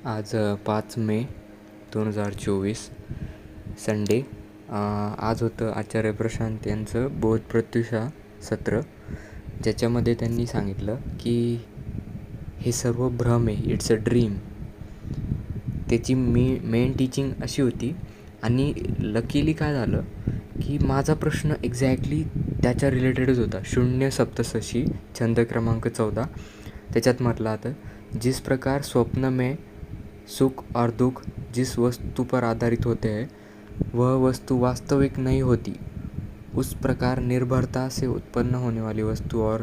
आज 5 मे 2024 संडे. आज होतं आचार्य प्रशांत यांचं बोधप्रत्युषा सत्र, ज्याच्यामध्ये त्यांनी सांगितलं की हे सर्व भ्रम आहे, इट्स अ ड्रीम. त्याची मेन टीचिंग अशी होती. आणि लकीली काय झालं की माझा प्रश्न एक्झॅक्टली त्याच्या रिलेटेडच होता. 0 सप्तशती छंद क्रमांक 14. त्याच्यात म्हटलं आता, जिस प्रकार स्वप्न में सुख और दुख जिस वस्तु पर आधारित होते हैं वह वस्तु वास्तविक नहीं होती, उस प्रकार निर्भरता से उत्पन्न होने वाली वस्तु और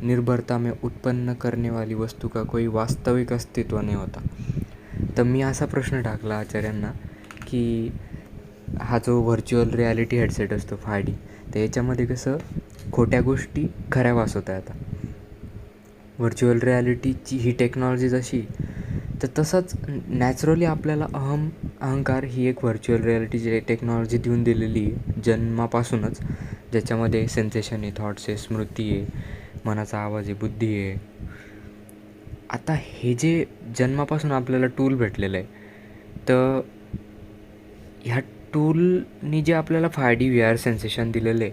निर्भरता में उत्पन्न करने वाली वस्तु का कोई वास्तविक अस्तित्व नहीं होता. तर मी असा प्रश्न टाकला आचार्यांना की हा जो व्हर्च्युअल रिॲलिटी हेडसेट असतो 5D, तर याच्यामध्ये कसं खोट्या गोष्टी खऱ्या वाचवता येतात. व्हर्च्युअल रिॲलिटीची ही टेक्नॉलॉजी जशी, तर तसंच नॅचरली आपल्याला अहंकार ही एक व्हर्च्युअल रिॲलिटीची टेक्नॉलॉजी देऊन दिलेली आहे जन्मापासूनच, ज्याच्यामध्ये सेन्सेशन आहे, थॉट्स आहे, स्मृती आहे, मनाचा आवाज आहे, बुद्धी आहे. आता हे जे जन्मापासून आपल्याला टूल भेटलेलं आहे, तर ह्या टूलनी जे आपल्याला 5D VR सेन्सेशन दिलेलं आहे,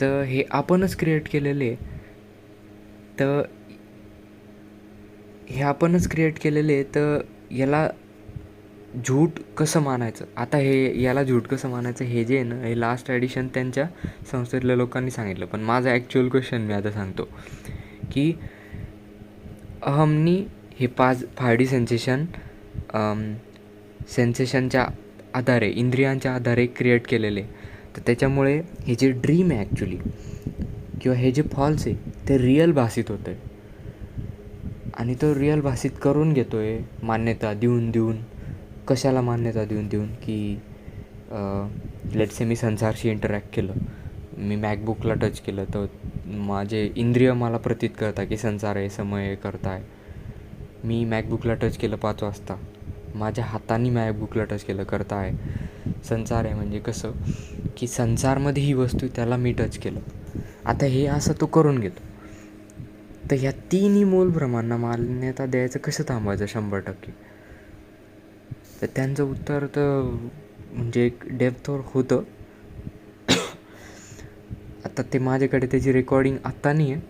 तर हे आपणच क्रिएट केलेले आहे. तर हे आपणच क्रिएट केलेले आहे, तर याला झूट कसं मानायचं? आता याला झूट कसं मानायचं, हे जे आहे ना, हे लास्ट ॲडिशन त्यांच्या संस्थेतल्या लोकांनी सांगितलं. पण माझा ॲक्च्युअल क्वेश्चन मी आता सांगतो की अहमनी हे 5D सेन्सेशनच्या आधारे, इंद्रियांच्या आधारे क्रिएट केलेले. तर त्याच्यामुळे हे जे ड्रीम आहे ॲक्च्युली, किंवा हे जे फॉल्स आहे, ते रिअल भासित होतं आहे. आणि तो रिअल भासित करून घेतो आहे मान्यता देऊन. कशाला मान्यता देऊन की लेट्स से मी संसारशी इंटरॅक्ट केलं, मी मॅकबुकला टच केलं, तर माझे इंद्रिय मला प्रतीत करता की संसार आहे, समय करताय. मी मॅकबुकला टच केलं 5 वाजता, माझ्या हाताने मॅकबुकला टच केलं, करता आहे, संसार आहे. म्हणजे कसं की संसारमध्ये ही वस्तू, त्याला मी टच केलं. आता हे असं तो करून घेतो. तर ह्या तिन्ही मूलभ्रमांना मान्यता द्यायचं कसं थांबवायचं 100%? तर त्यांचं उत्तर तर म्हणजे एक डेप्थवर होतं. आता ते माझ्याकडे त्याची रेकॉर्डिंग आत्ता नाही आहे,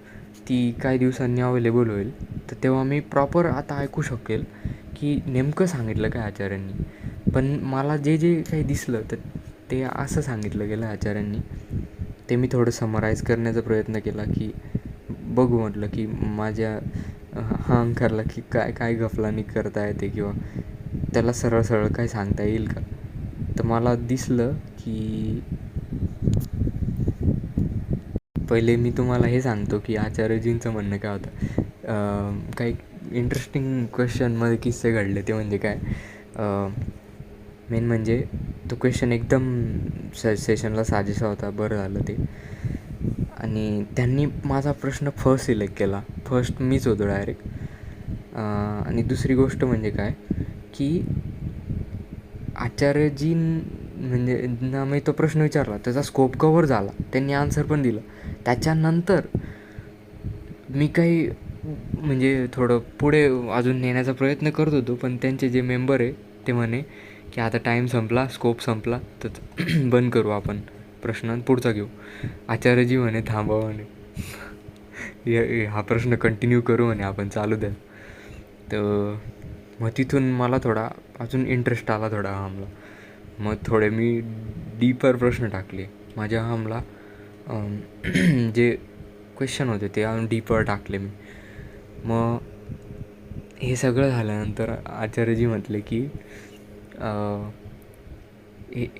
ती काही दिवसांनी अवेलेबल होईल. तर तेव्हा मी प्रॉपर आता ऐकू शकेल की नेमकं सांगितलं काय आचार्यांनी. पण मला जे काही दिसलं, तर ते असं सांगितलं गेलं आचार्यांनी. ते मी थोडं समराईज करण्याचा प्रयत्न केला की बघू म्हटलं की माझ्या अहंकारला की काय गफलानी करता येते, किंवा त्याला सरळ काय सांगता येईल का. तर मला दिसलं की पहिले मी तुम्हाला हे सांगतो की आचार्यजींचं म्हणणं काय होतं. काही इंटरेस्टिंग क्वेश्चनमध्ये किस्से घडले. ते म्हणजे काय, मेन म्हणजे तो क्वेश्चन एकदम सेशनला साजेसा होता, बरं झालं ते. आणि त्यांनी माझा प्रश्न फर्स्ट सिलेक्ट केला. फर्स्ट मीच होतो डायरेक्ट. आणि दुसरी गोष्ट म्हणजे काय की आचार्यजी म्हणजे ना, मी तो प्रश्न विचारला, त्याचा स्कोप कव्हर झाला, त्यांनी आन्सर पण दिलं. त्याच्यानंतर मी काही म्हणजे थोडं पुढे अजून नेण्याचा प्रयत्न करत होतो, पण त्यांचे जे मेंबर आहे ते म्हणे की आता टाईम संपला, स्कोप संपला, तर बंद करू आपण प्रश्न, पुढचा घेऊ. आचार्यजी म्हणे थांबा म्हणे, हा प्रश्न कंटिन्यू करू म्हणे आपण, चालू द्या. तर मग तिथून मला थोडा अजून इंटरेस्ट आला थोडा अहमला. मग थोडे मी डीपर प्रश्न टाकले माझ्या अहमला. जे क्वेश्चन होते ते अजून डीपर टाकले मी. मग हे सगळं झाल्यानंतर आचार्यजी म्हटले की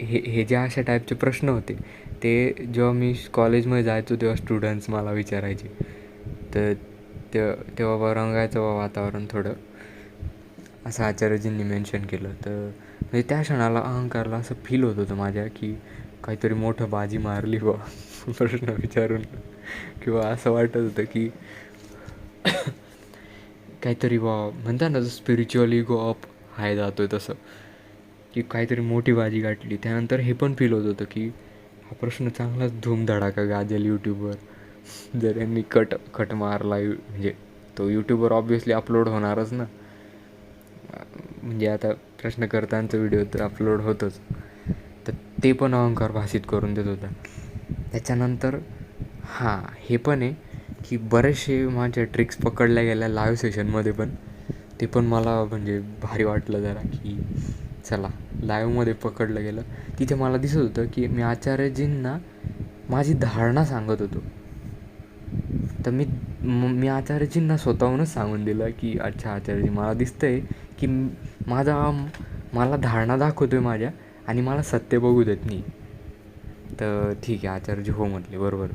हे ज्या अशा टाईपचे प्रश्न होते, ते जेव्हा मी कॉलेजमध्ये जायचो तेव्हा स्टुडंट्स मला विचारायचे. तर तेव्हा रंगायचं वातावरण थोडं, असं आचार्यजींनी मेन्शन केलं. तर म्हणजे त्या क्षणाला अहंकारला असं फील होत होतं माझ्या की काहीतरी मोठं बाजी मारली बा प्रश्न विचारून, किंवा असं वाटत होतं की काहीतरी बा म्हणतात ना, स्पिरिच्युअल इगो अप हाय जातो आहे, तसं की काहीतरी मोठी बाजी गाठली. त्यानंतर हे पण फील होत होतं की हा प्रश्न चांगलाच धूमधडाका गाजेल यूट्यूबवर, जर यांनी कट मारला म्हणजे तो यूट्यूबवर ऑब्व्हियसली अपलोड होणारच ना. म्हणजे आता प्रश्नकर्त्यांचा व्हिडिओ तर अपलोड होतोच. तर ते पण अहंकार भासित करून देत होता. त्याच्यानंतर हे पण आहे की बरेचसे माझ्या ट्रिक्स पकडल्या गेल्या लाईव्ह सेशनमध्ये पण. ते पण मला म्हणजे भारी वाटलं जरा की चला लाईव्हमध्ये पकडलं गेलं. तिथे मला दिसत होतं की मी आचार्यजींना माझी धारणा सांगत होतो. तर मी आचार्यजींना स्वतःहूनच सांगून दिलं की अच्छा आचार्यजी, मला दिसतं आहे की मला धारणा दाखवतो आहे माझ्या आणि मला सत्य बघू देत नाही. तर ठीक आहे आचार्यजी हो म्हटले, बरोबर.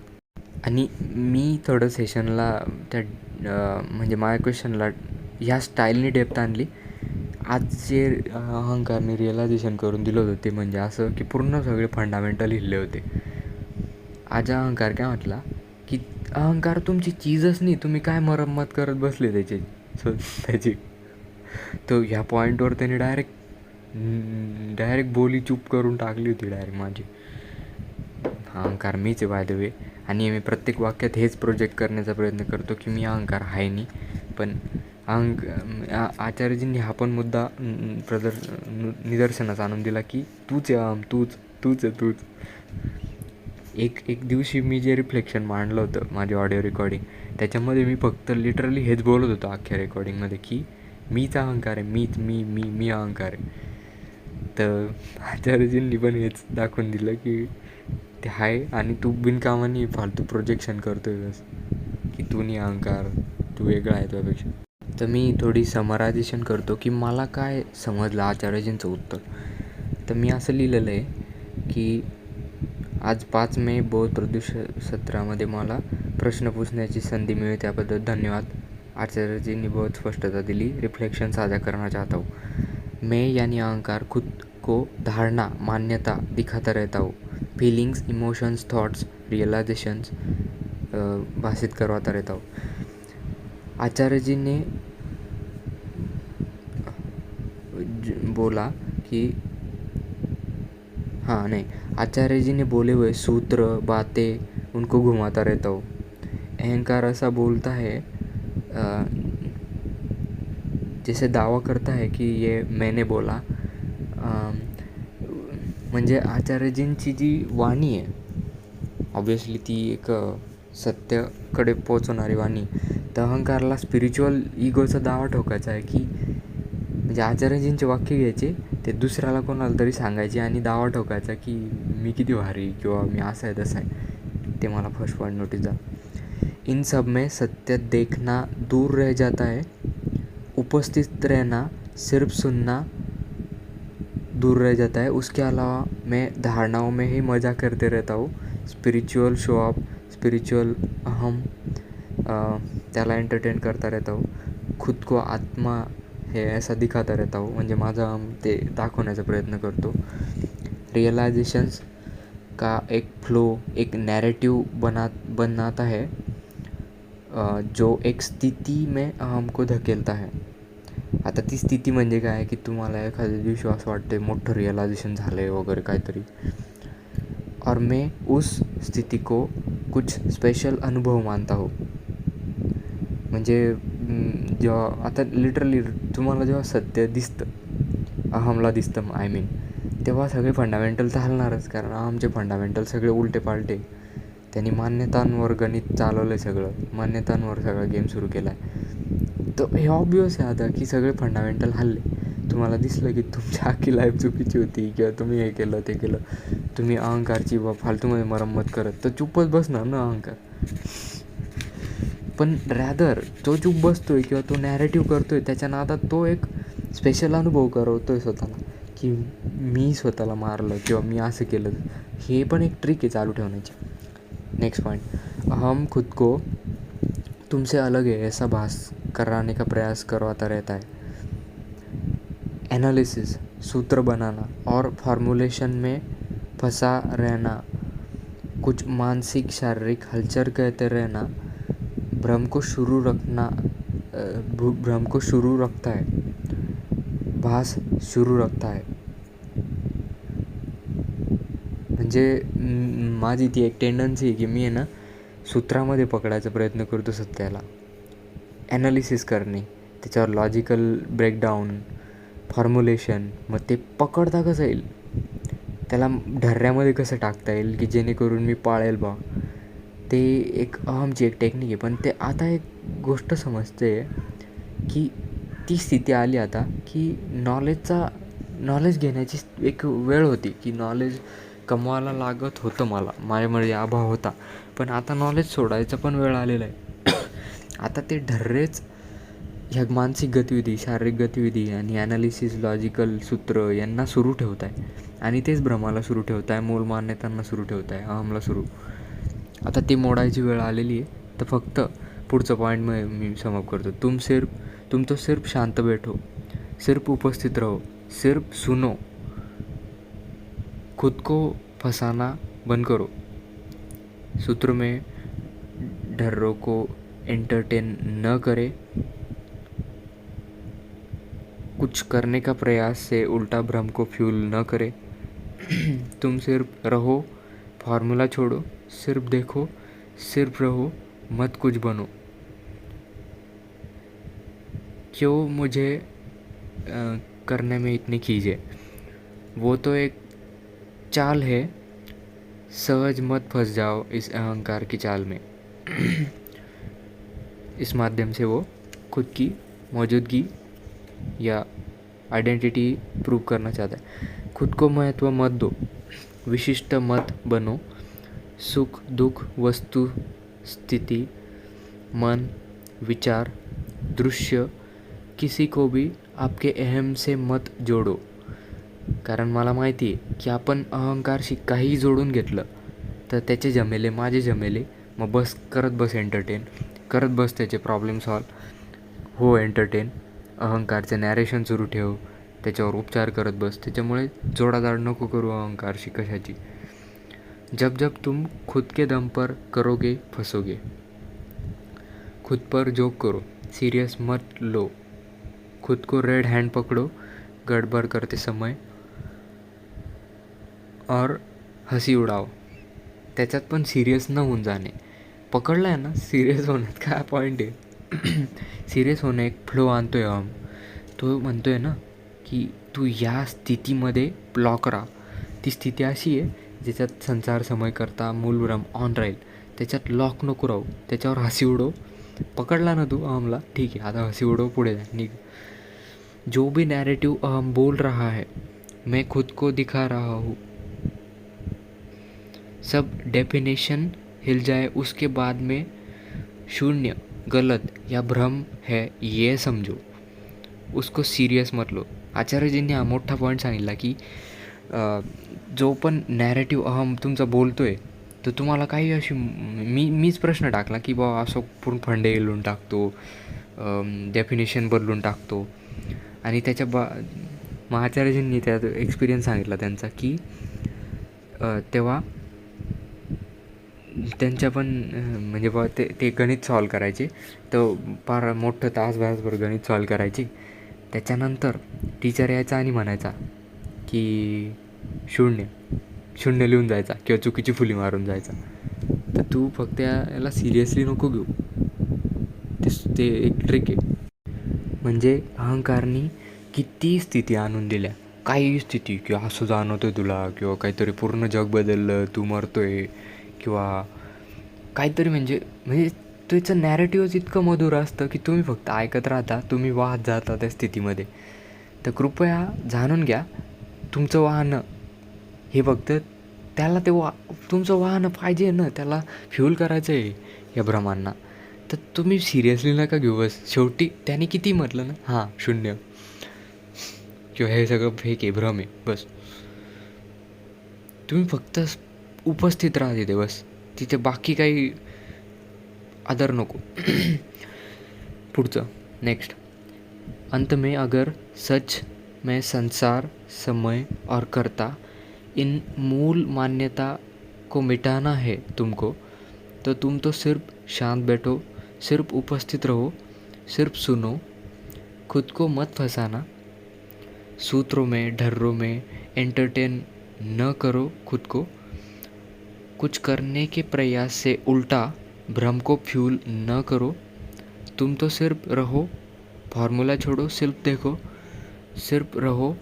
आणि मी थोडं सेशनला त्या म्हणजे माझ्या क्वेश्चनला ह्या स्टाईलने डेप्थ आणली. आज जे अहंकार मी रिअलायझेशन करून दिलं होतं ते म्हणजे असं की पूर्ण सगळे फंडामेंटल हिल्ले होते. आज अहंकार काय म्हटला की अहंकार तुमची चीजच नाही, तुम्ही काय मरम्मत करत बसले त्याची. तो ह्या पॉईंटवर त्याने डायरेक्ट बोली चूप करून टाकली होती डायरेक्ट माझी. अहंकार मीच आहे बाय द वे. आणि मी प्रत्येक वाक्यात हेच प्रोजेक्ट करण्याचा प्रयत्न करतो की मी अहंकार आहे नाही. पण आचार्यजींनी हा पण मुद्दा निदर्शनास आणून दिला की तूच आहे तूच. एक दिवशी मी जे रिफ्लेक्शन मांडलं होतं माझी ऑडिओ रेकॉर्डिंग, त्याच्यामध्ये मी फक्त लिटरली हेच बोलत होतो अख्ख्या रेकॉर्डिंगमध्ये की मीच अहंकार आहे, मी अहंकार आहे. तर आचार्यजींनी पण हेच दाखवून दिलं की ते आहे आणि तू बिनकामाने फालतू प्रोजेक्शन करतोय बस की तू नाही अहंकार, तू वेगळा आहे तुझ्यापेक्षा. तर मी थोडी समरायझेशन करतो की मला काय समजलं आचार्यजींचं उत्तर. तर मी असं लिहिलेलं आहे की आज 5 मे बौद्ध प्रदूषण सत्रामध्ये मला प्रश्न पूछण्याची संधी मिळेल त्याबद्दल धन्यवाद. आचार्यजींनी बहुत स्पष्टता दिली. रिफ्लेक्शन साझा करना चाहता हूँ. मैं यानी अहंकार खुद को धारणा मान्यता दिखाता रहता हूँ. फीलिंग्स, इमोशंस, थॉट्स, रियलाइजेशंस भाषित करवाता रहता हूँ. आचार्य जी ने बोला कि आचार्य जी ने बोले हुए सूत्र बातें उनको घुमाता रहता हूँ. अहंकार ऐसा बोलता है जैसे दावा करता है कि ये मैंने बोला. म्हणजे आचार्यजींची जी वाणी आहे ऑब्वियसली ती एक सत्याकडे पोचवणारी वाणी. तर अहंकारला स्पिरिच्युअल इगोचा दावा ठोकायचा आहे की म्हणजे आचार्यजींचे वाक्य घ्यायचे, ते दुसऱ्याला कोणाला तरी सांगायचे आणि दावा ठोकायचा की मी किती भारी किंवा मी असं आहे तसं आहे. ते मला फर्स्ट पॉईंट नोटीस झालं. इन सब में सत्य देखना दूर रह जाता है, उपस्थित रहना सिर्फ सुनना दूर रह जाता है. उसके अलावा मैं धारणाओं में ही मज़ा करते रहता हूँ. स्पिरिचुअल शो ऑफ, स्पिरिचुअल अहम त्याला एंटरटेन करता रहता हूँ. खुद को आत्मा है ऐसा दिखाता रहता हूँ. म्हणजे माझा ते दाखवण्याचा प्रयत्न करतो. रियलायझेशंस का एक फ्लो, एक नैरेटिव बनाता है जो एक स्थिती में अहम को धकेलता है. आता ती स्थिती म्हणजे काय की तुम्हाला एखाद्या दिवशी असं वाटतं आहे मोठं रिअलायझेशन झालं आहे वगैरे काहीतरी, और मैं उस स्थिति को कुछ स्पेशल अनुभव मानता हूँ. म्हणजे जेव्हा आता लिटरली तुम्हाला जेव्हा सत्य दिसतं, अहमला दिसतं आय मीन, तेव्हा सगळे फंडामेंटल तर हलणारच, कारण अहमचे फंडामेंटल सगळे उलटे पालटे. त्यांनी मान्यतांवर गणित चालवलं आहे, सगळं मान्यतांवर सगळा गेम सुरू केला आहे. तर हे ऑब्वियस आहे आता की सगळे फंडामेंटल हल्ले. तुम्हाला दिसलं की तुमची अख्खी लाईफ चुकीची होती किंवा तुम्ही हे केलं ते केलं, तुम्ही अहंकारची फालतूमध्ये मरम्मत करत, तर चुपच बसणार ना अहंकार. पण रॅदर तो चूप बसतो आहे किंवा तो नॅरेटिव्ह करतो आहे, त्याच्या नादात तो एक स्पेशल अनुभव करवतो आहे स्वतःला की मी स्वतःला मारलं किंवा मी असं केलं. हे पण एक ट्रिक आहे चालू ठेवण्याची. नेक्स्ट पॉइंट, अहम खुद को तुमसे अलग है ऐसा भास कराने का प्रयास करवाता रहता है. एनालिसिस, सूत्र बनाना और फॉर्मुलेशन में फंसा रहना, कुछ मानसिक शारीरिक हलचल कहते रहना भ्रम को शुरू रखता है, भास शुरू रखता है. म्हणजे माझी ती एक टेंडन्सी आहे की मी आहे ना सूत्रामध्ये पकडायचा प्रयत्न करतो सत्याला. ॲनालिसिस करणे, त्याच्यावर लॉजिकल ब्रेकडाऊन, फॉर्म्युलेशन, मग ते पकडता कसं येईल, त्याला ढर्ऱ्यामध्ये कसं टाकता येईल की जेणेकरून मी पाळेल बा, ते एक अहमची एक टेक्निक आहे. पण ते आता एक गोष्ट समजते की ती स्थिती आली आता की नॉलेज घेण्याची एक वेळ होती की नॉलेज कमवायला लागत होतं मला, माझ्यामध्ये अभाव होता. पण आता नॉलेज सोडायचा पण वेळ आलेला आहे. आता ते ढर्रेच ह्या मानसिक गतिविधी, शारीरिक गतिविधी आणि ॲनालिसिस, लॉजिकल सूत्र यांना सुरू ठेवत आहे आणि तेच भ्रमाला सुरू ठेवत आहे, मूलमान्यतांना सुरू ठेवत आहे, अहमला सुरू. आता ती मोडायची वेळ आलेली आहे. तर फक्त पुढचं पॉईंट मी समअप करतो. तुम तो सिर्फ शांत बैठो, सिर्फ उपस्थित रहो, सिर्फ सुनो, खुद को फंसाना बंद करो, सूत्र में ढर्रों को एंटरटेन न करे, कुछ करने का प्रयास से उल्टा भ्रम को फ्यूल न करे, तुम सिर्फ रहो, फॉर्मूला छोड़ो, सिर्फ देखो, सिर्फ रहो, मत कुछ बनो. क्यों मुझे करने में इतनी खीज है, वो तो एक चाल है, सहज मत फंस जाओ इस अहंकार की चाल में. इस माध्यम से वो खुद की मौजूदगी या आइडेंटिटी प्रूव करना चाहता है. खुद को महत्व मत दो, विशिष्ट मत बनो, सुख दुख, वस्तु स्थिति, मन, विचार, दृश्य, किसी को भी आपके अहम से मत जोडो. कारण मला माहिती आहे की आपण अहंकारशी काहीही जोडून घेतलं तर त्याचे झमेले, माझे झमेले, मग बस करत बस एंटरटेन, करत बस त्याचे प्रॉब्लेम सॉल्व हो, एंटरटेन, अहंकारचं नॅरेशन सुरू ठेव, त्याच्यावर उपचार करत बस. त्याच्यामुळे जोडाजाड नको करू अहंकारशी कशाची. जब जब तुम खुद के दम पर करोगे फंसोगे, खुद पर जोक करो, सीरियस मत लो, खुद को रेड हैंड पकड़ो गड़बड़ करते समय और हसी उडाव. त्याच्यात पण सिरियस न होऊन जाणे. पकडलं आहे ना, सिरियस होण्यात काय पॉईंट आहे. सिरियस होणं एक फ्लो आणतो आहे अहम. तो म्हणतो आहे ना की तू या स्थितीमध्ये लॉक राहा. ती स्थिती अशी आहे ज्याच्यात संसार समय करता मूलभ्रम ऑन राहील, त्याच्यात लॉक नको राहू, त्याच्यावर हसी उडव. पकडला ना तू अहमला, ठीक आहे, आता हसी उडव, पुढे जा, निघ. जो भी नैरेटिव अहम बोल रहा है, मैं खुद को दिखा रहा हूँ, सब डेफिनेशन हिल जाए उसके बाद में शून्य गलत या भ्रम है ये समझो, उसको सीरियस मत लो. आचार्यजींनी हा मोठा पॉईंट सांगितला की जो पण नॅरेटिव्ह अहम तुमचा बोलतो आहे तर तुम्हाला काही अशी मीच प्रश्न टाकला की बाबा असं पूर्ण फंडे गेलून टाकतो, डेफिनेशन बदलून टाकतो. आणि त्याच्या मग आचार्यजींनी त्यात एक्सपिरियन्स सांगितला त्यांचा की तेव्हा त्यांच्या पण म्हणजे बा ते गणित सॉल्व करायचे, तर फार मोठं तासभर गणित सॉल्व करायची. त्याच्यानंतर टीचर यायचा आणि म्हणायचा की शून्य लिहून जायचा किंवा चुकीची फुली मारून जायचा. तर तू फक्त याला सिरियसली नको घेऊ, ते एक ट्रिक आहे. म्हणजे अहंकारनी किती स्थिती आणून दिल्या, काही स्थिती किंवा असं जाणवतं आहे तुला, किंवा काहीतरी पूर्ण जग बदललं, तू मरतोय, किंवा काहीतरी म्हणजे त्याचं नॅरेटिव्हच इतकं मधुर असतं की तुम्ही फक्त ऐकत राहता, तुम्ही वाहत जाता त्या स्थितीमध्ये. तर कृपया जाणून घ्या, तुमचं वाहनं हे फक्त त्याला ते तुमचं वाहनं पाहिजे ना, त्याला फ्यूल करायचं आहे या भ्रमांना. तर तुम्ही सिरियसली नका घेऊ. बस शेवटी त्याने किती म्हटलं ना, हां शून्य किंवा हे सगळं फेक आहे, भ्रम आहे, बस तुम्ही फक्त उपस्थित राहा तिथे, बस तिथे बाकी काही अदर नको. पुढचं नेक्स्ट. अंत में अगर सच में संसार, समय और कर्ता इन मूल मान्यता को मिटाना है तुमको, तो तुम तो सिर्फ शांत बैठो, सिर्फ उपस्थित रहो, सिर्फ सुनो, खुद को मत फंसाना, सूत्रों में ढर्रों में एंटरटेन न करो खुद को, कुछ करने के प्रयास से उल्टा भ्रम को फ्यूल न करो, तुम तो सिर्फ रहो, फॉर्मूला छोडो, सिर्फ देखो, सिर्फ रहो,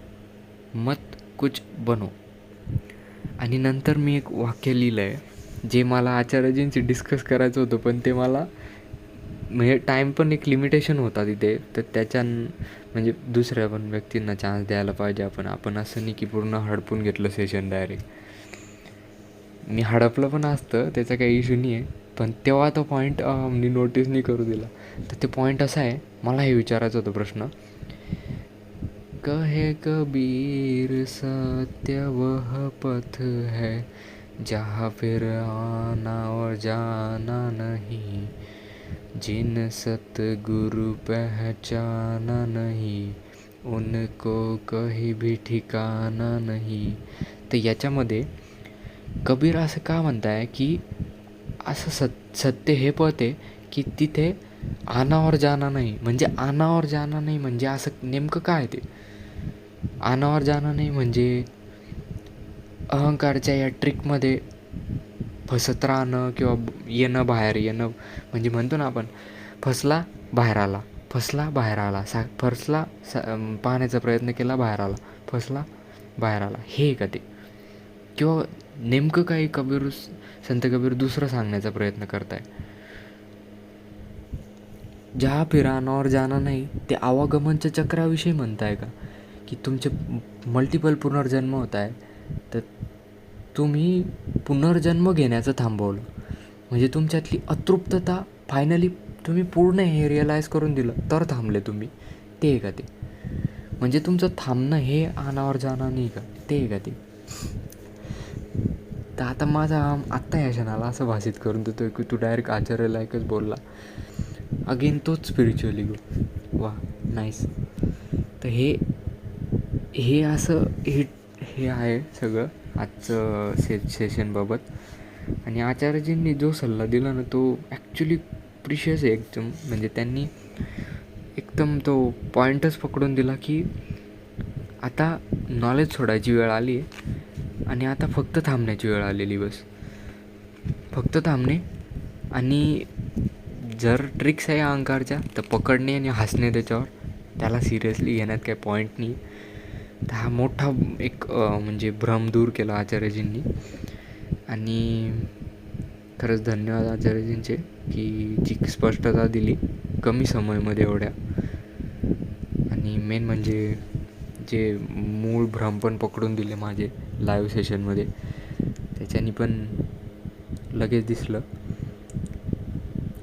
मत कुछ बनो. आणि नंतर मी एक वाक्य लिहिलं आहे जे मला आचार्यजींशी डिस्कस करायचं होतं, पण ते मला म्हणजे टाईम पण एक लिमिटेशन होता तिथे, तर म्हणजे दुसऱ्या पण व्यक्तींना चान्स द्यायला पाहिजे. आपण असं नाही की पूर्ण हडपून घेतलं सेशन डायरेक्ट. मी हडपलं पण असतं, त्याचा काही इश्यू नाही आहे, पण तेव्हा तो पॉईंट मी नोटीस नाही करू दिला. तर ते पॉईंट असा आहे, मला हे विचारायचं होतं प्रश्न. कहे कबीर सत्य वह पथ है जहाँ फिर आना और जाना नहीं, जिन सतगुरु पहचाना नहीं, उनको कहीं भी ठिकाना नहीं. तर याच्यामध्ये कबीर असं का म्हणताय की असं सत्य हे पथ आहे की तिथे आना और जाना नाही. म्हणजे आना और जाना नाही म्हणजे असं नेमकं काय ते? आना और जाना नाही म्हणजे अहंकारच्या या ट्रिकमध्ये फसत राहणं किंवा येणं बाहेर येणं. म्हणजे म्हणतो ना आपण, फसला बाहेर आला, फसला बाहेर आला, फसला पाहण्याचा प्रयत्न केला बाहेर आला, फसला बाहेर आला, हे का ते? किंवा नेमकं काही संत कबीर दुसरं सांगण्याचा प्रयत्न करताय? जहा फिराना और जाना नाही ते आवागमनच्या चक्राविषयी म्हणताय का? की तुमचे मल्टिपल पुनर्जन्म होत आहे, तर तुम्ही पुनर्जन्म घेण्याचं थांबवलं, म्हणजे तुमच्यातली अतृप्तता फायनली तुम्ही पूर्ण हे रिअलाईज करून दिलं तर थांबले तुम्ही, ते आहे का ते? म्हणजे तुमचं थांबणं हे आनावर जाणं नाही का, ते आहे का ते? तर आता माझा आत्ता या क्षणाला असं भाषित करून देतो की तू डायरेक्ट आचार्यलायकच बोलला. अगेन तोच स्पिरिच्युअली गो. वा, नाईस. तर हे असं हे आहे सगळं आजचं सेशनबाबत. आणि आचार्यजींनी जो सल्ला दिला ना तो ॲक्च्युली प्रिशियस आहे एकदम. म्हणजे त्यांनी एकदम तो पॉईंटच पकडून दिला की आता नॉलेज सोडायची वेळ आली आहे आणि आता फक्त थांबण्याची वेळ आलेली. बस फक्त थांबणे. आणि जर ट्रिक्स आहे अहंकारच्या तर पकडणे आणि हसणे त्याच्यावर, त्याला सिरियसली घेण्यात काही पॉईंट नाही. तर हा मोठा एक म्हणजे भ्रम दूर केला आचार्यजींनी. आणि खरंच धन्यवाद आचार्यजींचे की जी स्पष्टता दिली कमी समयमध्ये एवढ्या. आणि मेन म्हणजे जे मूळ भ्रम पण पकडून दिले माझे लाईव्ह सेशनमध्ये, त्याच्यानी पण लगेच दिसलं.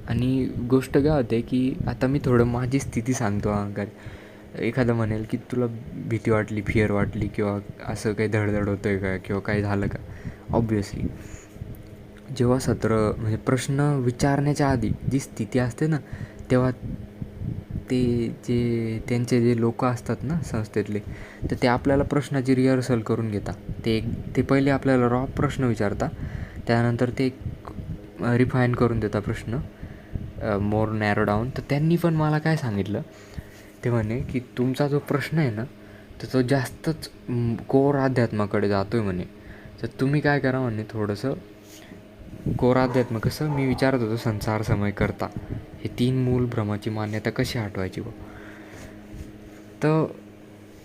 आणि गोष्ट काय होते की आता मी थोडं माझी स्थिती सांगतो. अहंकार एखादं म्हणेल की तुला भीती वाटली, फिअर वाटली किंवा असं काही धडधड होतं आहे का किंवा काही झालं का? ऑब्वियसली जेव्हा म्हणजे प्रश्न विचारण्याच्या आधी जी स्थिती असते ना, तेव्हा त्यांचे जे लोक असतात ना संस्थेतले, तर ते आपल्याला प्रश्नाची रिहर्सल करून घेतात. ते पहिले आपल्याला रॉ प्रश्न विचारता, त्यानंतर ते रिफाईन करून देतात प्रश्न, मोर नॅरो डाऊन. तर त्यांनी पण मला काय सांगितलं, ते म्हणे की तुमचा जो प्रश्न आहे ना तर तो जास्तच कोर अध्यात्माकडे जातो आहे म्हणे. तर तुम्ही काय करा म्हणे, थोडंसं कोर अध्यात्म कसं मी विचारत होतो, संसार समय करता हे 3 मूल भ्रमाची मान्यता कशी हटवायची बघ. तर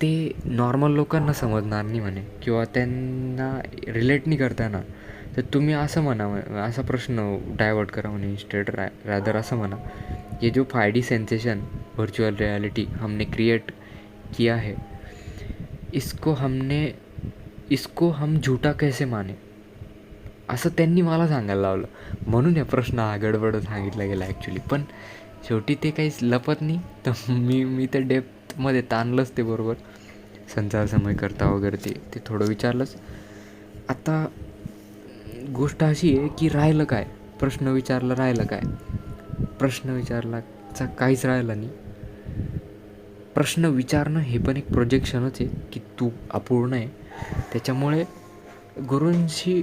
ते नॉर्मल लोकांना समजणार नाही म्हणे किंवा त्यांना रिलेट नाही करता येणार. तर तुम्ही असं म्हणा, असा प्रश्न डायवर्ट करा म्हणे इन्स्टेड रॅदर असं म्हणा, ये जो 5D सेंसेशन वर्चुअल रियलिटी हमने क्रिएट किया है, इसको हम झूठा कैसे माने, असं त्यांनी मला सांगायला लावलं. म्हणून हे प्रश्न हा गडबड सांगितला गेला ॲक्च्युली. पण शेवटी ते काहीच लपत नाही. तर मी तर डेप्थमध्ये ताणलंच ते बरोबर, संसार समय करता वगैरे ते थोडं विचारलंच. आता गोष्ट अशी आहे की राहिलं काय, प्रश्न विचारला राहिलं काय? प्रश्न विचारलाचा काहीच राहिलं नाही. प्रश्न विचारणं हे पण एक प्रोजेक्शनच आहे की तू अपूर्ण आहे. त्याच्यामुळे गुरूंशी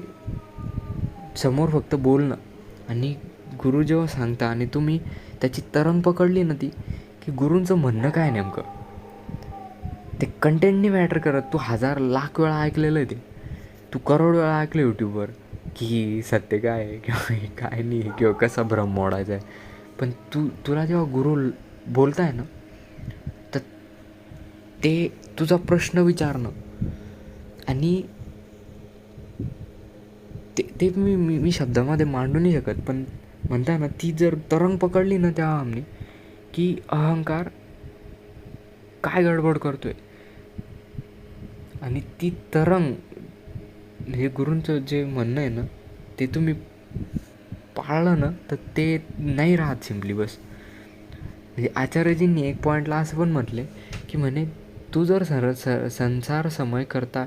समोर फक्त बोलणं, आणि गुरु जेव्हा सांगता आणि तुम्ही त्याची तरंग पकडली ना ती, की गुरूंचं म्हणणं काय नेमकं, ते कंटेंटनी मॅटर करत. तू 1000 लाख वेळा ऐकलेलं आहे, ते तू करोड वेळा ऐकलं यूट्यूबवर की सत्य काय आहे किंवा काय नाही किंवा कसा भ्रम मोडायचा आहे. पण तुला जेव्हा गुरु बोलताय ना, तर ते तुझा प्रश्न विचारणं आणि ते मी शब्दामध्ये मांडू नाही शकत, पण म्हणताय ना, ती जर तरंग पकडली ना त्या आमने, की अहंकार काय गडबड करतोय, आणि ती तरंग, हे गुरूंचं जे म्हणणं आहे ना, ते तुम्ही पाळलं ना, तर ते नाही राहत सिम्पली बस. म्हणजे आचार्यजींनी एक पॉईंटला असं पण म्हटले, की म्हणे तू जर संसार समय करता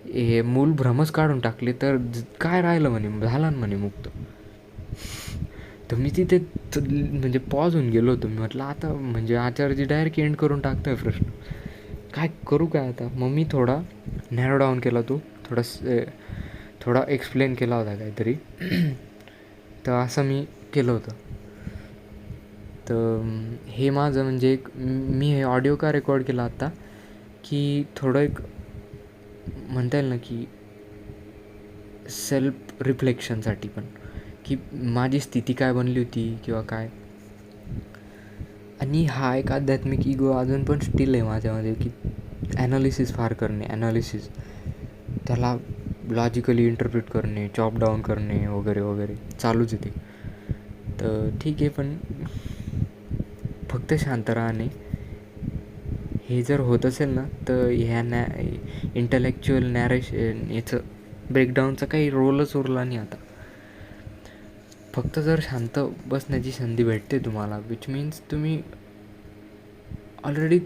हे मूल भ्रमच काढून टाकले, तर काय राहिलं म्हणे, झाला ना म्हणे मुक्त. तर मी तिथे म्हणजे पॉज होऊन गेलो होतो. मी म्हटलं आता म्हणजे आचार्यजी डायरेक्ट एंड करून टाकतोय प्रश्न, काय करू काय आता. मग मी थोडा नॅरो डाऊन केला, तो थोडा एक्सप्लेन केला होता काहीतरी. तर असं मी केलं होतं. तर हे माझं म्हणजे एक, मी हे ऑडिओ का रेकॉर्ड केला आत्ता, की थोडं एक म्हणता येईल ना, की सेल्फ रिफ्लेक्शनसाठी पण, की माझी स्थिती काय बनली होती किंवा काय. आणि हा एक आध्यात्मिक इगो अजून पण स्टील आहे माझ्यामध्ये, की ॲनालिसिस फार करणे, ॲनालिसिस, त्याला लॉजिकली इंटरप्रिट करणे, चॉप डाऊन करणे वगैरे वगैरे चालूच आहे ते. तर ठीक आहे, पण फक्त शांत राहणे, हे जर होत असेल ना, तर ह्या इंटलेक्च्युअल नॅरेशन याचं ब्रेकडाऊनचा काही रोलच उरला नाही आता. फक्त जर शांत बसण्याची संधी भेटते तुम्हाला, विच मीन्स तुम्ही ऑलरेडी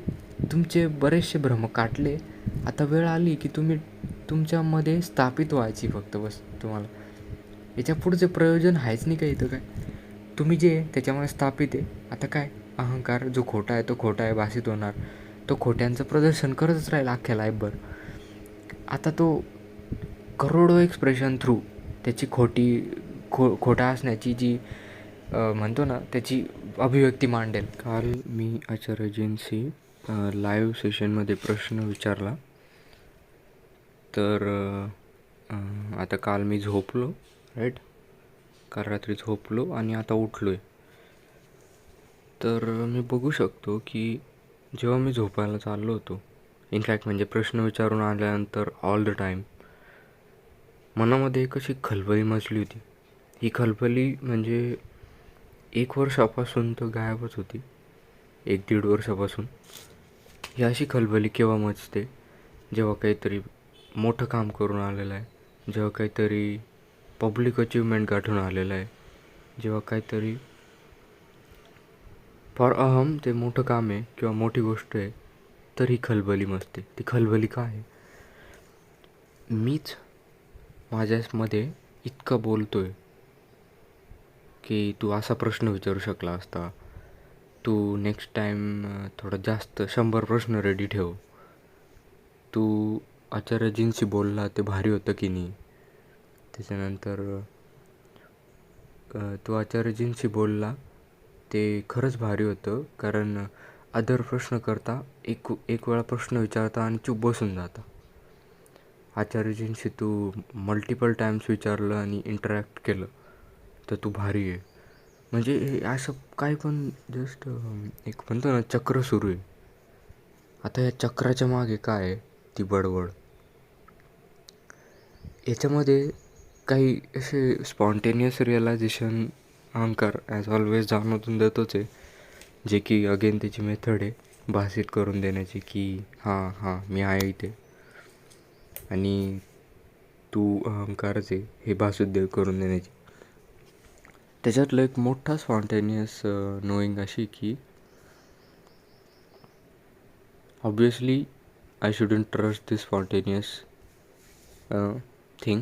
तुमचे बरेचसे भ्रम काटले. आता वेळ आली की तुम्ही तुमच्यामध्ये स्थापित व्हायची फक्त बस तुम्हाला. याच्या पुढचे प्रयोजन आहेच नाही काही. इथं काय तुम्ही जे त्याच्यामध्ये स्थापित आहे. आता काय अहंकार जो खोटा आहे तो खोटा आहे भासित होणार, तो खोट्यांचं प्रदर्शन करतच राहील अख्ख्या लाईफभर. आता तो करोडो एक्सप्रेशन थ्रू त्याची खोटा असण्याची जी म्हणतो ना, त्याची अभिव्यक्ती मांडेल. काल मी आचार्यजींशी लाईव्ह सेशनमध्ये प्रश्न विचारला. तर आता काल मी झोपलो, राईट, काल रात्री झोपलो आणि आता उठलो आहे. तर मी बघू शकतो की जेव्हा मी झोपायला चाललो होतो, इनफॅक्ट म्हणजे प्रश्न विचारून आल्यानंतर ऑल द टाईम मनामध्ये एक अशी खलबली मचली होती. ही खलबली म्हणजे 1 वर्षापासून तर गायबच होती, 1-1.5 वर्षापासून. ही अशी खलबली केव्हा मचते, जेव्हा काहीतरी मोठं काम करून आलेलं आहे, जेव्हा काहीतरी पब्लिक अचिव्हमेंट गाठून आलेलं आहे, जेव्हा काहीतरी फॉर अहम ते मोठं काम आहे किंवा मोठी गोष्ट आहे, तर ही खलबली मचते. ती खलबली काय आहे, मीच माझ्यामध्ये इतकं बोलतो आहे की तू असा प्रश्न विचारू शकला असता, तू नेक्स्ट टाईम थोडं जास्त 100 प्रश्न रेडी ठेव, तू आचार्यजींशी बोलला ते भारी होतं की नाही, त्याच्यानंतर तू आचार्यजींशी बोलला ते खरंच भारी होतं, कारण अदर प्रश्न करता एक वेळा प्रश्न विचारता आणि चूप बसून जाता. आचार्यजींशी तू मल्टिपल टाईम्स विचारलं आणि इंटरॅक्ट केलं तर तू भारी आहे. म्हणजे हे असं काय पण जस्ट एक म्हणतो ना, चक्र सुरू आहे. आता या चक्राच्या मागे काय आहे, ती बडबड. याच्यामध्ये काही असे स्पॉन्टेनियस रिअलायझेशन अहंकार ॲज ऑलवेज जाणवून देतोच आहे, जे की अगेन त्याची मेथड आहे भासित करून देण्याची, की हां मी आहे इथे आणि तू अहंकारच आहे हे भासुद्ध करून देण्याची. त्याच्यातलं एक मोठा स्पॉन्टेनियस नोईंग अशी की obviously I shouldn't trust this spontaneous thing,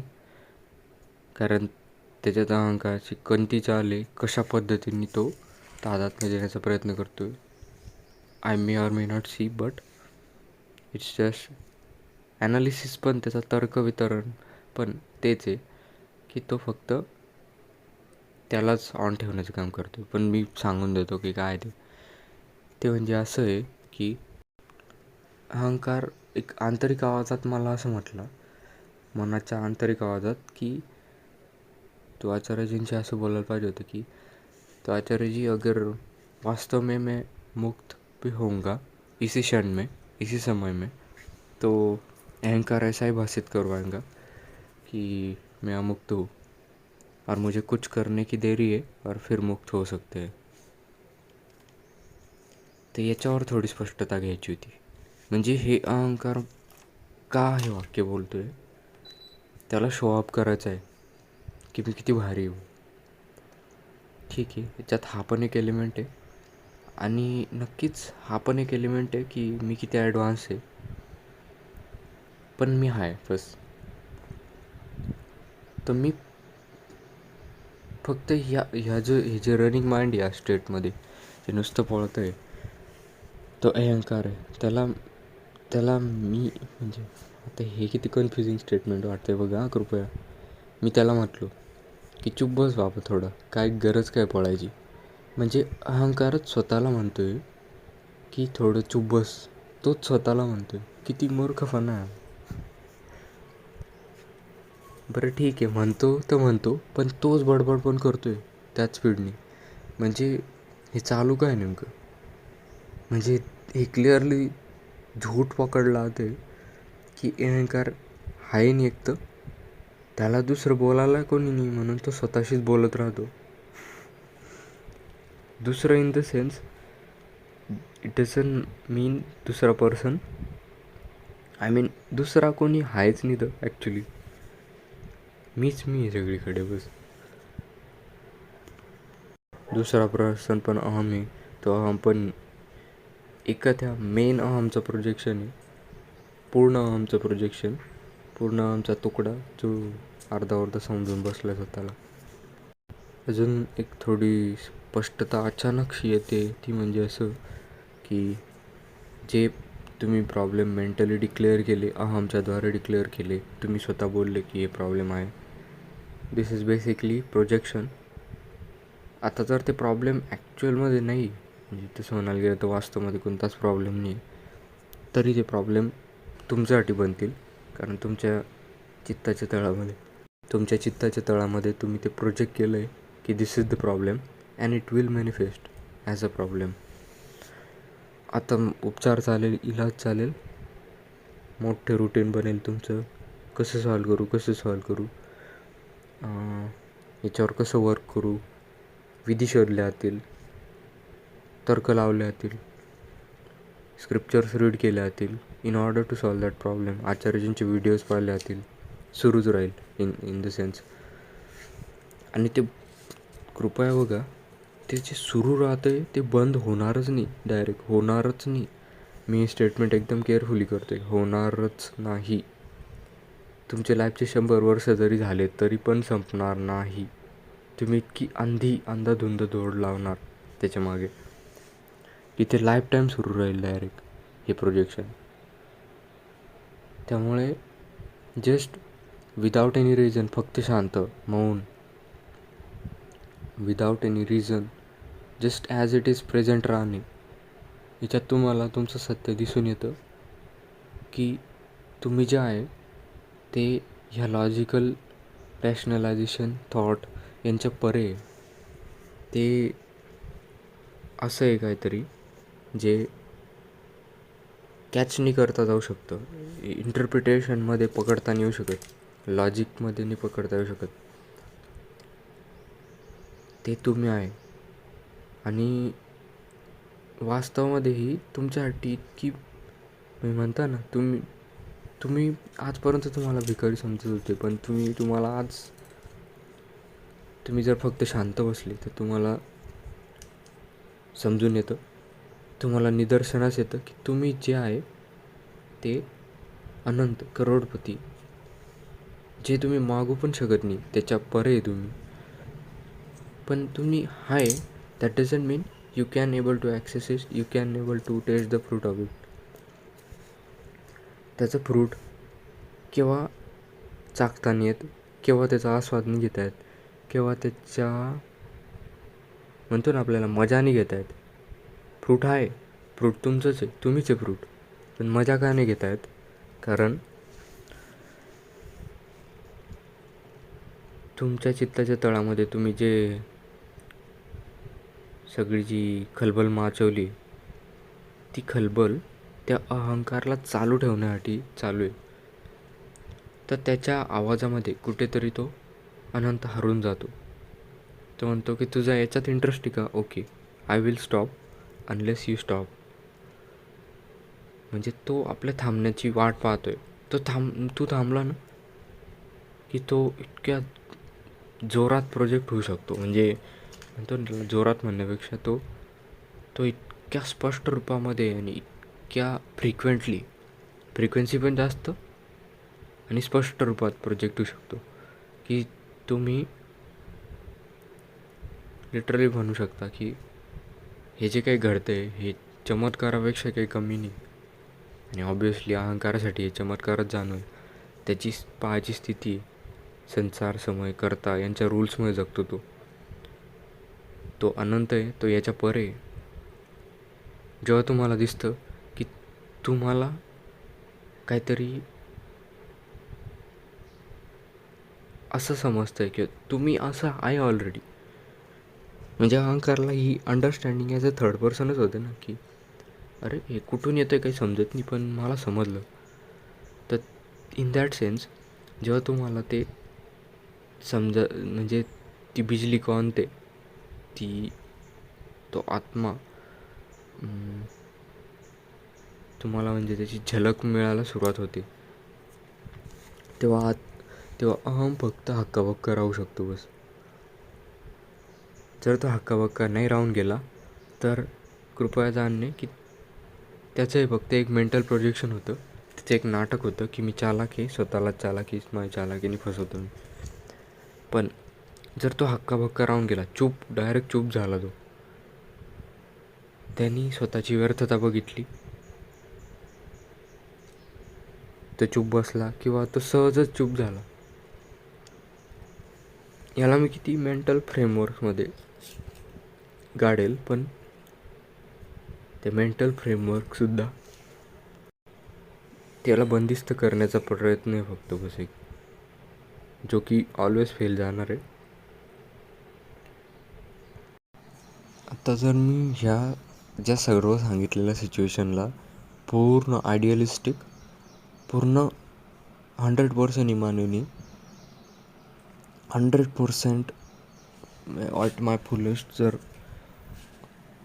कारण त्याच्यात अहंकाराची कोणती चाल आहे, कशा पद्धतीने तो तादात्म्य देण्याचा प्रयत्न करतो आहे. I may or may not see, but it's just analysis. पण त्याचा तर्क वितरण पण तेच आहे की तो फक्त त्यालाच ऑन ठेवण्याचं काम करतो. पण मी सांगून देतो की काय ते म्हणजे असं आहे की अहंकार एक आंतरिक आवाजात मला असं म्हटलं, मनाच्या आंतरिक आवाजात, की तू आचार्यजींशी असं बोलायला पाहिजे होतं की तो आचार्य जी, अगर वास्तव में मैं मुक्त भी होऊंगा इसी क्षण में, इसी समय में, तो अहंकार ऐसा ही भाषित करवाएगा कि मैं अमुक्त हूँ और मुझे कुछ करने की देरी है और फिर मुक्त हो सकते हैं. तर याच्यावर थोडी स्पष्टता घ्यायची होती. म्हणजे हे अहंकार का हे वाक्य बोलतो आहे, त्याला शो ऑफ करायचं आहे की मी किती भारी हूँ. ठीक आहे, याच्यात हा पण एक एलिमेंट आहे आणि नक्कीच हा पण एक एलिमेंट आहे की मी किती ॲडव्हान्स आहे, पण मी आहे बस. तर मी फक्त हे जे रनिंग माइंड या स्टेटमध्ये जे नुसतं पळतं आहे, तो अहंकार आहे. त्याला मी म्हणजे आता हे किती कन्फ्युजिंग स्टेटमेंट वाटते बघा कृपया. मी त्याला म्हटलो की चुप बस बाबा थोडं, काय गरज काय पळायची. म्हणजे अहंकारच स्वतःला म्हणतो आहे की थोडं चुप बस. तोच स्वतःला म्हणतो आहे. किती मूर्खपणा आहे. बरं ठीक आहे, म्हणतो तर म्हणतो, पण तोच बडबड पण करतो आहे त्याच स्पीडनी. म्हणजे हे चालू काय नेमकं. म्हणजे हे क्लिअरली झूट पकडला ते की अहंकार आहे नाही, एक तर त्याला दुसरं बोलायला कोणी नाही म्हणून तो स्वतःशीच बोलत राहतो. दुसरं in the sense it doesn't mean दुसरा पर्सन, आय मीन दुसरा कोणी आहेच नाही तर ॲक्च्युली मीच मी आहे सगळीकडे बस. दुसरा पर्सन पण अहम आहे. तो अहम पण एका त्या मेन अहमचं प्रोजेक्शन आहे. पूर्ण अहमचं प्रोजेक्शन, पूर्ण अहमचा तुकडा जो अर्धा समजून बसला स्वतःला. अजून एक थोडी स्पष्टता अचानकशी येते, ती म्हणजे असं की जे तुम्ही प्रॉब्लेम मेंटली डिक्लेअर केले, अहमच्याद्वारे डिक्लेअर केले, तुम्ही स्वतः बोलले की हे प्रॉब्लेम आहे, दिस इज बेसिकली प्रोजेक्शन. आता जर ते प्रॉब्लेम ॲक्च्युअलमध्ये नाही, म्हणजे तसं म्हणायला गेलं तर वास्तवामध्ये कोणताच प्रॉब्लेम नाही, तरी ते प्रॉब्लेम तुमच्यासाठी बनतील. कारण तुमच्या चित्ताच्या तळामध्ये तुम्ही ते प्रोजेक्ट केलं आहे की this is the problem and it will manifest as a problem. आता उपचार चालेल, इलाज चालेल, मोठे रुटीन बनेल तुमचं, कसं सॉल्व करू, याच्यावर कसं वर्क करू, विधी शोधले जातील, तर्क लावले जातील, स्क्रिप्चर्स रीड केले जातील in order to solve that problem. आचार्यजींचे व्हिडिओज पाहिले जातील, सुरूच राहील इन द सेन्स. आणि ते कृपया बघा, ते जे सुरू राहतं आहे ते बंद होणारच नाही, डायरेक्ट होणारच नाही. मी स्टेटमेंट एकदम केअरफुली करतो आहे, होणारच नाही. तुमच्या लाईफचे 100 वर्ष जरी झाले तरी पण संपणार नाही. तुम्ही इतकी अंधाधुंद दौड लावणार त्याच्या मागे की ते लाईफ टाईम सुरू राहील डायरेक्ट हे प्रोजेक्शन. त्यामुळे जस्ट विदाउट एनी रिझन, फक्त शांत, मौन, without any reason, just as it is present राहणे. याच्यात तुम्हाला तुमचं सत्य दिसून येतं की तुम्ही जे आहे ते ह्या लॉजिकल रॅशनलायझेशन थॉट यांच्या परे ते असं आहे काहीतरी जे कॅच नाही करता जाऊ शकतं, इंटरप्रिटेशनमध्ये पकडता नाही येऊ शकत, लॉजिकमध्ये नाही पकडता येऊ शकत. ते तुम्ही आहे. आणि वास्तवामध्येही तुमच्यासाठी इतकी, मी म्हणता ना, तुम्ही आजपर्यंत तुम्हाला भिकारी समजत होते, पण तुम्हाला आज तुम्ही जर फक्त शांत बसले तर तुम्हाला समजून येतं, तुम्हाला निदर्शनास येतं की तुम्ही जे आहे ते अनंत करोडपती, जे तुम्ही मागू पण शकत नाही त्याच्या परे तुम्ही. पण तुम्ही आहे, that doesn't mean you can able to access it, you can able to taste the fruit of it. त्याचं फ्रूट केव्हा चाखताना येत, केव्हा त्याचा आस्वाद नाही घेता येत, केव्हा त्याच्या म्हणतो ना आपल्याला मजा नाही घेता येत. फ्रूट आहे, फ्रूट तुमचंच आहे, तुम्हीच आहे फ्रूट, पण मजा का नाही घेता येत? कारण तुमच्या चित्ताच्या तळामध्ये तुम्ही जे सगळी जी खलबल माचवली, ती खलबल त्या अहंकारला चालू ठेवण्यासाठी चालू आहे. तर त्याच्या आवाजामध्ये कुठेतरी तो अनंत हरून जातो. तो म्हणतो की तुझा याच्यात इंटरेस्ट आहे का? Okay, I will stop unless you stop. म्हणजे तो आपल्या थांबण्याची वाट पाहतोय. तू थांबला ना की तो इतक्या जोरात प्रोजेक्ट होऊ शकतो. म्हणजे म्हणतो ना, जोरात म्हणण्यापेक्षा तो तो इतक्या स्पष्ट रूपामध्ये आणि इतक्या फ्रिक्वेन्सी पण जास्त आणि स्पष्ट रूपात प्रोजेक्ट होऊ शकतो की तुम्ही लिटरली म्हणू शकता की हे जे काही घडतं आहे हे चमत्कारापेक्षा काही कमी नाही. आणि ऑब्वियसली अहंकारासाठी हे चमत्कारच जाणं. त्याची पाहायची स्थिती, संसार, समय, कर्ता यांच्या रूल्समध्ये जगतो तो अनंत आहे, तो याच्या परे. जेव्हा तुम्हाला दिसतं की तुम्हाला काहीतरी असं समजतं आहे की तुम्ही असं आहे ऑलरेडी. म्हणजे अहंकारला ही अंडरस्टँडिंग ॲज अ थर्ड पर्सनच होते ना, की अरे हे कुठून येतं आहे काही समजत नाही, पण मला समजलं. तर इन दॅट सेन्स जेव्हा तुम्हाला ते म्हणजे ती बिजली कौनते, ती तो आत्मा तुम्हाला म्हणजे त्याची झलक मिळायला सुरुवात होते, तेव्हा अहम फक्त हक्काबक्का राहू शकतो बस. जर तो हक्काबक्का नाही राहून गेला तर कृपया जाणणे की त्याचं फक्त एक मेंटल प्रोजेक्शन होतं, त्याचं एक नाटक होतं की मी चालाक आहे, स्वतःलाच चालाकीच माझ्या चालाकीने फसवतो मी. पण जर तो हक्काबक्का राहून गेला, डायरेक्ट चूप झाला, त्यांनी स्वतःची व्यर्थता बघितली, तो चूप बसला किंवा तो सहजच चूप झाला. याला मी किती मेंटल फ्रेमवर्कमध्ये गाडेल, पण ते मेंटल फ्रेमवर्कसुद्धा त्याला बंदिस्त करण्याचा प्रयत्न आहे फक्त बस एक, जो की ऑलवेज फेल जाणार आहे. आता जर मी ज्या सर्व सांगितलेल्या सिच्युएशनला पूर्ण आयडियलिस्टिक, पूर्ण 100% इमानीने, 100% ॲट माय फुलेस्ट जर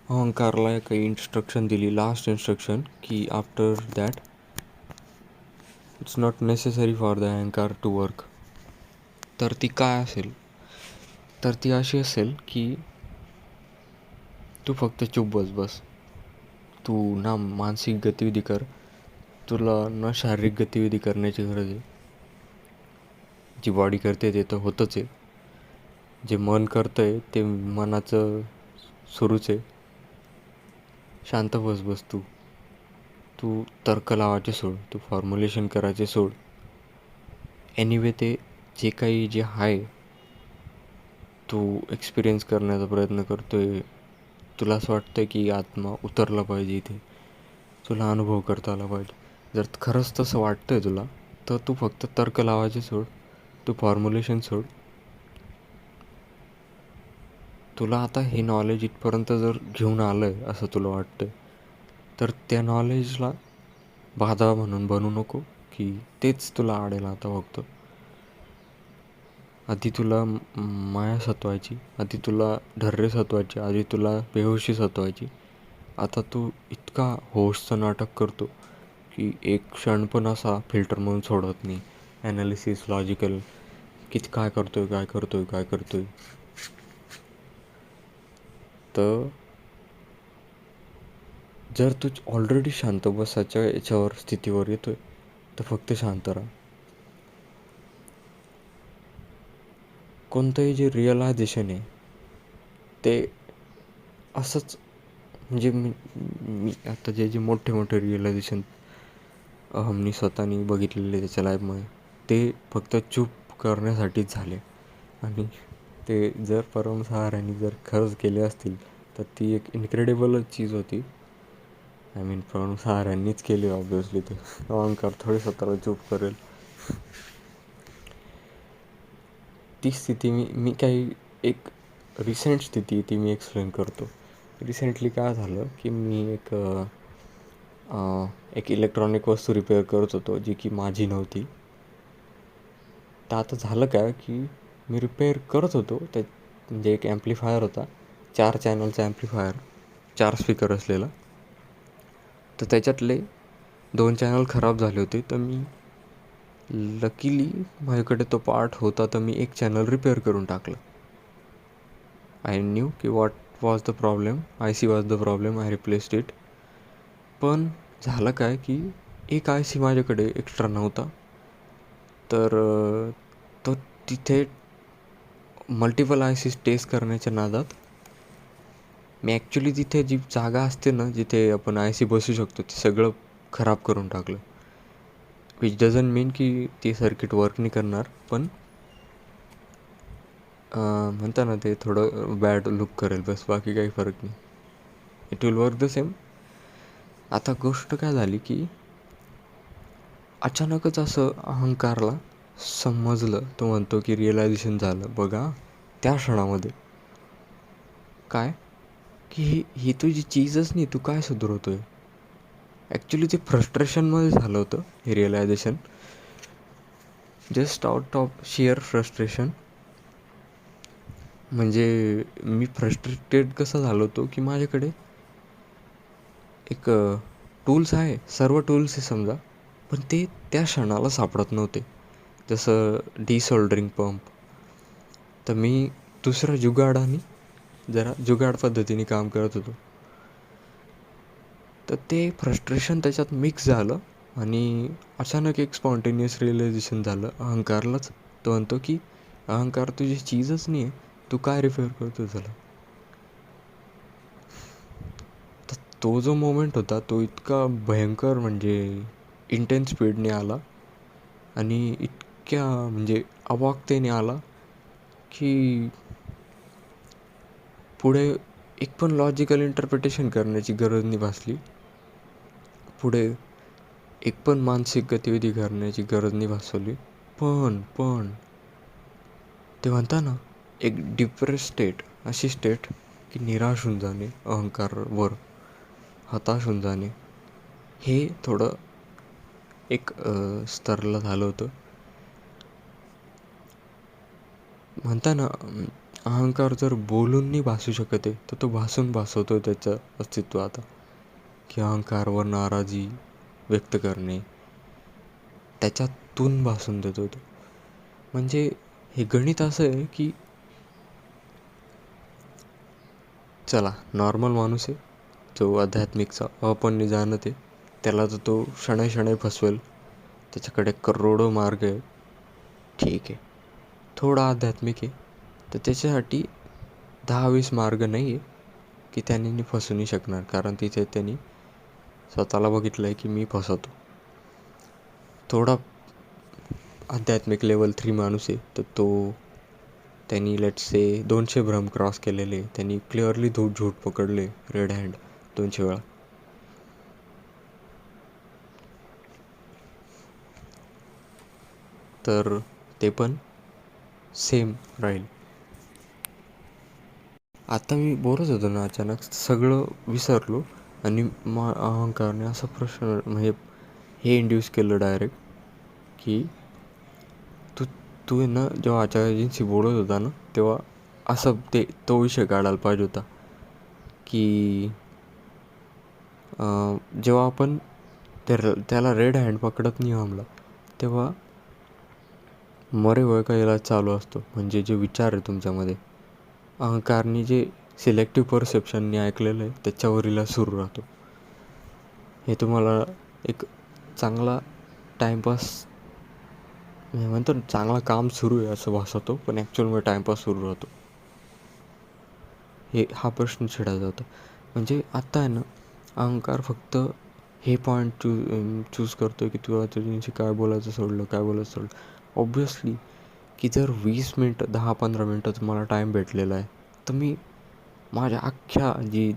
अहंकारला काही इन्स्ट्रक्शन दिली, लास्ट इन्स्ट्रक्शन, की after that it's not necessary for the अहंकार टू वर्क, तर ती काय असेल? तर ती अशी असेल की तू फक्त चुप बस. तू ना मानसिक गतिविधी कर, तुला ना शारीरिक गतिविधी करण्याची गरज आहे. जी बॉडी करते ते तर होतच आहे, जे मन करतं आहे ते मनाचं सुरूच आहे. शांत बस तू तर्क लावायचे सोड, तू फॉर्म्युलेशन करायचे सोड. एनिवे ते जे काही जे आहे तू एक्सपिरियन्स करण्याचा प्रयत्न करतो आहे. तुला असं वाटतं की आत्मा उतरला पाहिजे इथे, तुला अनुभव करता आला पाहिजे. जर खरंच तसं वाटतं आहे तुला, तर तू फक्त तर्क लावायचे सोड, तू फॉर्म्युलेशन सोड. तुला आता हे नॉलेज इथपर्यंत जर घेऊन आलं आहे असं तुला वाटतं आहे, तर त्या नॉलेजला बाधा म्हणून बनू नको की तेच तुला आडेल. आता फक्त आधी तुला माया सतवायची, आधी तुला ढर्रे सतवायची, आधी तुला बेहोशी सतवायची. आता तू इतका होशचं नाटक करतो की एक क्षण पण असा फिल्टर म्हणून सोडत नाही. ॲनालिसिस, लॉजिकल, किती काय करतोय. तर जर तू ऑलरेडी शांत बसायच्या याच्यावर स्थितीवर येतोय, तर फक्त शांत राहा. कोणतंही जे रिअलायझेशन आहे ते असंच, म्हणजे मी आता जे मोठे रिअलायझेशन अहमनी स्वतःनी बघितलेले त्याच्या लाईफमध्ये, ते फक्त चूप करण्यासाठीच झाले. आणि ते जर परमसहारांनी जर खरंच केले असतील तर ती एक इन्क्रेडिबलच चीज होती. आय मीन परमसहारांनीच केली ऑब्वियसली, ते अहंकार थोडी स्वतःला चूप करेल. ती स्थिती मी काही एक रिसेंट स्थिती ती मी एक्सप्लेन करतो. रिसेंटली काय झालं की मी एक इलेक्ट्रॉनिक वस्तू रिपेअर करत होतो जी की माझी नव्हती. तर आता झालं काय की मी रिपेअर करत होतो त्या म्हणजे एक ॲम्प्लिफायर होता, 4 चॅनलचा ॲम्प्लिफायर, 4 स्पीकर असलेला. तर त्याच्यातले 2 चॅनल खराब झाले होते. तर मी लकीली माझ्याकडे तो पार्ट होता, तर मी एक चॅनल रिपेअर करून टाकलं. आय न्यू की what was the problem, I see was the problem, I replaced it. पण झालं काय की एक आय सी माझ्याकडे एक्स्ट्रा नव्हता. तर तो तिथे मल्टिपल आय सी टेस्ट करण्याच्या नादात मी ॲक्च्युली तिथे जी जागा असते ना जिथे आपण आय सी बसू शकतो ते सगळं खराब करून टाकलं. विच डझंट मीन की ती सर्किट वर्क नाही करणार, पण म्हणता ना ते थोडं बॅड लुक करेल, बस बाकी काही फरक नाही. It will work the same. आता गोष्ट काय झाली की अचानकच असं अहंकारला समजलं, तो म्हणतो की रिअलायझेशन झालं बघा त्या क्षणामध्ये काय की ही तुझी चीजच नाही, तू काय सुधारवतोय. ॲक्च्युली ते फ्रस्ट्रेशनमध्ये झालं होतं हे realisation, just out of sheer frustration. म्हणजे मी फ्रस्ट्रेटेड कसं झालो होतो की माझ्याकडे एक टूल्स आहे, सर्व टूल्स आहे समजा, पण ते त्या क्षणाला सापडत नव्हते. जसं डिसोल्डरिंग पंप. तर मी दुसऱ्या जुगाडाने जरा जुगाड पद्धतीने काम करत होतो. तर ते फ्रस्ट्रेशन त्याच्यात मिक्स झालं आणि अचानक एक स्पॉन्टेनियस रिअलायझेशन झालं अहंकारलाच. तो म्हणतो की अहंकार तुझी चीजच नाही आहे, तू काय रिपेअर करतो त्याला. तर तो जो मोमेंट होता तो इतका भयंकर म्हणजे इंटेन्स स्पीडने आला आणि इतक्या म्हणजे अवाकतेने आला की पुढे एक पण लॉजिकल इंटरप्रिटेशन करण्याची गरज नाही भासली. पुढे एक पण मानसिक गतिविधी करण्याची गरज नाही भासवली. पण ते म्हणता ना एक डिप्रेस स्टेट, अशी स्टेट की निराश होऊन जाणे, अहंकारवर हताश होऊन जाणे, हे थोडं एक स्तरला झालं होतं. म्हणता ना अहंकार जर बोलून नाही भासू शकत आहे तर तो भासवतो त्याचं अस्तित्व. आता की अहंकारवर नाराजी व्यक्त करणे, त्याच्यातून भासून देतो तो. म्हणजे हे गणित असं आहे की चला नॉर्मल माणूस आहे जो आध्यात्मिकचा आपण जाणत आहे, त्याला तर तो शनै फसवेल, त्याच्याकडे करोडो मार्ग आहे, ठीक आहे. थोडा आध्यात्मिक आहे तर त्याच्यासाठी 10-20 मार्ग नाही आहे की त्यांनी फसू नाही शकणार, कारण तिथे त्यांनी स्वतःला बघितलं आहे की मी फसवतो. थोडा आध्यात्मिक लेवल 3 माणूस आहे तर तो त्यांनी लेट्स से 200 भ्रम क्रॉस केलेले, त्यांनी क्लिअरली झूट पकडले रेड हँड 200 वेळा. तर ते पण सेम राहील. आता मी बोलत होतो ना, अचानक सगळं विसरलो आणि अहंकारने असा प्रश्न म्हणजे हे इंड्यूस केलं डायरेक्ट की तू आहे ना, जेव्हा आचार्यजींशी बोलत होता ना तेव्हा असं तो विषय काढायला पाहिजे होता की जेव्हा आपण त्याला रेड हँड पकडत नाही हमला, तेव्हा मरे वय का इलाज चालू असतो. म्हणजे जे विचार आहे तुमच्यामध्ये, अहंकारनी जे सिलेक्टिव्ह परसेप्शननी ऐकलेलं आहे त्याच्यावर इलाज सुरू राहतो. हे तुम्हाला एक चांगला टाईमपास म्हणतो ना, चांगला काम सुरू आहे असं भासवतो, पण ॲक्च्युअलमध्ये टाईमपास सुरू राहतो. हा प्रश्न छेडायचा होता. म्हणजे आत्ता आहे ना अहंकार फक्त हे पॉईंट चूज करतो की तुला तुझ्याशी काय बोलायचं सोडलं. ऑब्वियसली की जर 20 मिनटं 10-15 मिनटं तुम्हाला टाईम भेटलेला आहे तर मी माझ्या अख्ख्या जी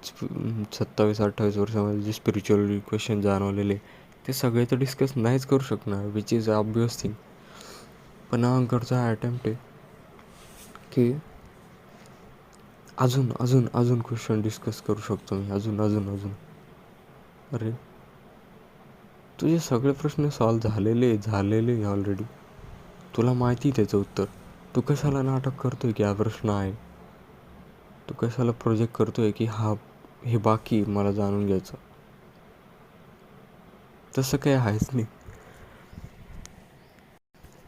27-28 वर्षामध्ये जे स्पिरिच्युअल क्वेश्चन जाणवलेले ते सगळे तर डिस्कस नाहीच करू शकणार, विच इज ऑब्वियस थिंग. पण अहंकारचा अटेम्प्ट आहे की अजून अजून अजून क्वेश्चन डिस्कस करू शकतो मी, अजून अजून अजून. अरे तुझे सगळे प्रश्न सॉल्व झालेले ऑलरेडी. तुला माहिती त्याचं उत्तर. तू कशाला नाटक करतोय की हा प्रश्न आहे? तू कशाला प्रोजेक्ट करतोय की हे बाकी मला जाणून घ्यायचं? तसं काही आहेच नाही.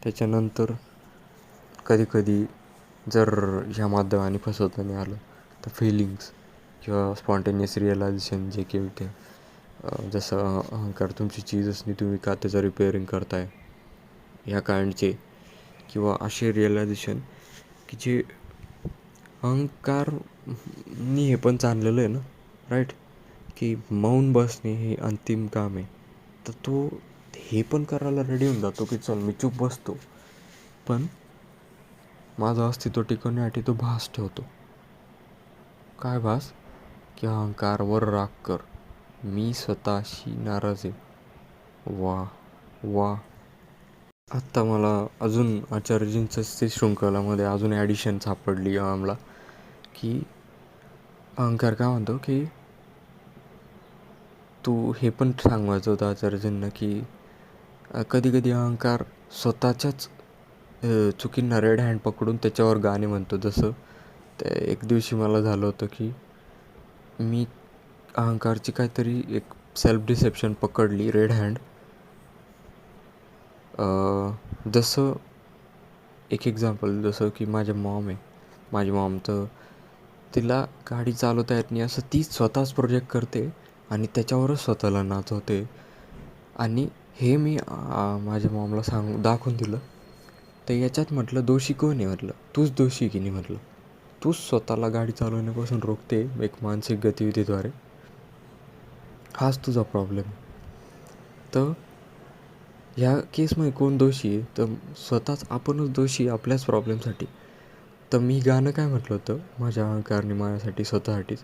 त्याच्यानंतर कधीकधी जर ह्या माध्यमाने फसवताना आलं तर फिलिंग्स किंवा स्पॉन्टेनियस रिअलायझेशन जे की होते, जसं अहंकार तुमची चीजच नाही, तुम्ही का त्याचं रिपेअरिंग करताय, ह्या काइंडचे. किंवा असे रिअलायझेशन की जे अहंकारनी हे पण चाललेलं आहे ना, राईट, की मौन बसणे हे अंतिम काम आहे. तर तो हे पण करायला रेडी होऊन जातो की चल मी चूप बसतो, पण माझं अस्तित्व टिकवण्यासाठी तो भास ठेवतो. काय भास? की अहंकारवर राग कर, मी स्वतःशी नाराज आहे. वा वा. आत्ता मला अजून आचार्यजींचं ते शृंखलामध्ये अजून ॲडिशन सापडली आम्हाला, की अहंकार काय म्हणतो की तू हे पण सांगवायचं होतं आचार्यजींना की कधी कधी अहंकार स्वतःच्याच चुकींना रेड हँड पकडून त्याच्यावर गाणे म्हणतो. जसं ते एक दिवशी मला झालं होतं की मी अहंकारची काहीतरी एक सेल्फ डिसेप्शन पकडली रेड हँड. जसं एक एक्झाम्पल, जसं की माझी मॉम तर तिला गाडी चालवता येत नाही असं ती स्वतःच प्रोजेक्ट करते आणि त्याच्यावरच स्वतःला नाचवते. आणि हे मी माझ्या मॉमला दाखवून दिलं. तर याच्यात म्हटलं दोषी कोण आहे? म्हटलं तूच दोषी की नाही. म्हटलं तूच स्वतःला गाडी चालवण्यापासून रोखते एक मानसिक गतिविधीद्वारे. हाच तुझा प्रॉब्लेम. तर ह्या केसमध्ये कोण दोषी आहे? तर स्वतःच आपणच दोषी आपल्याच प्रॉब्लेमसाठी. तर मी गाणं काय म्हटलं होतं माझ्या अहंकारने माझ्यासाठी स्वतःसाठीच,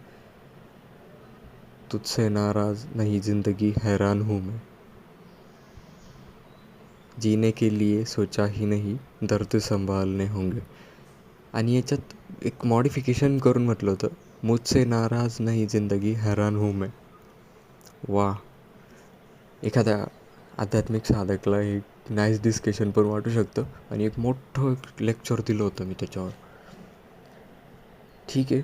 तुझसे नाराज नहीं जिंदगी हैरान हूँ मैं, जीने के लिए सोचा ही नहीं दर्द संभालने होंगे. आणि याच्यात एक मॉडिफिकेशन करून म्हटलं होतं, मुझसे नाराज नहीं जिंदगी हैरान हूँ मैं. वा. एखाद्या आध्यात्मिक साधकला एक नाईस डिस्कशन पण वाटू शकतं आणि एक मोठं लेक्चर दिलं होतं मी त्याच्यावर. ठीक आहे,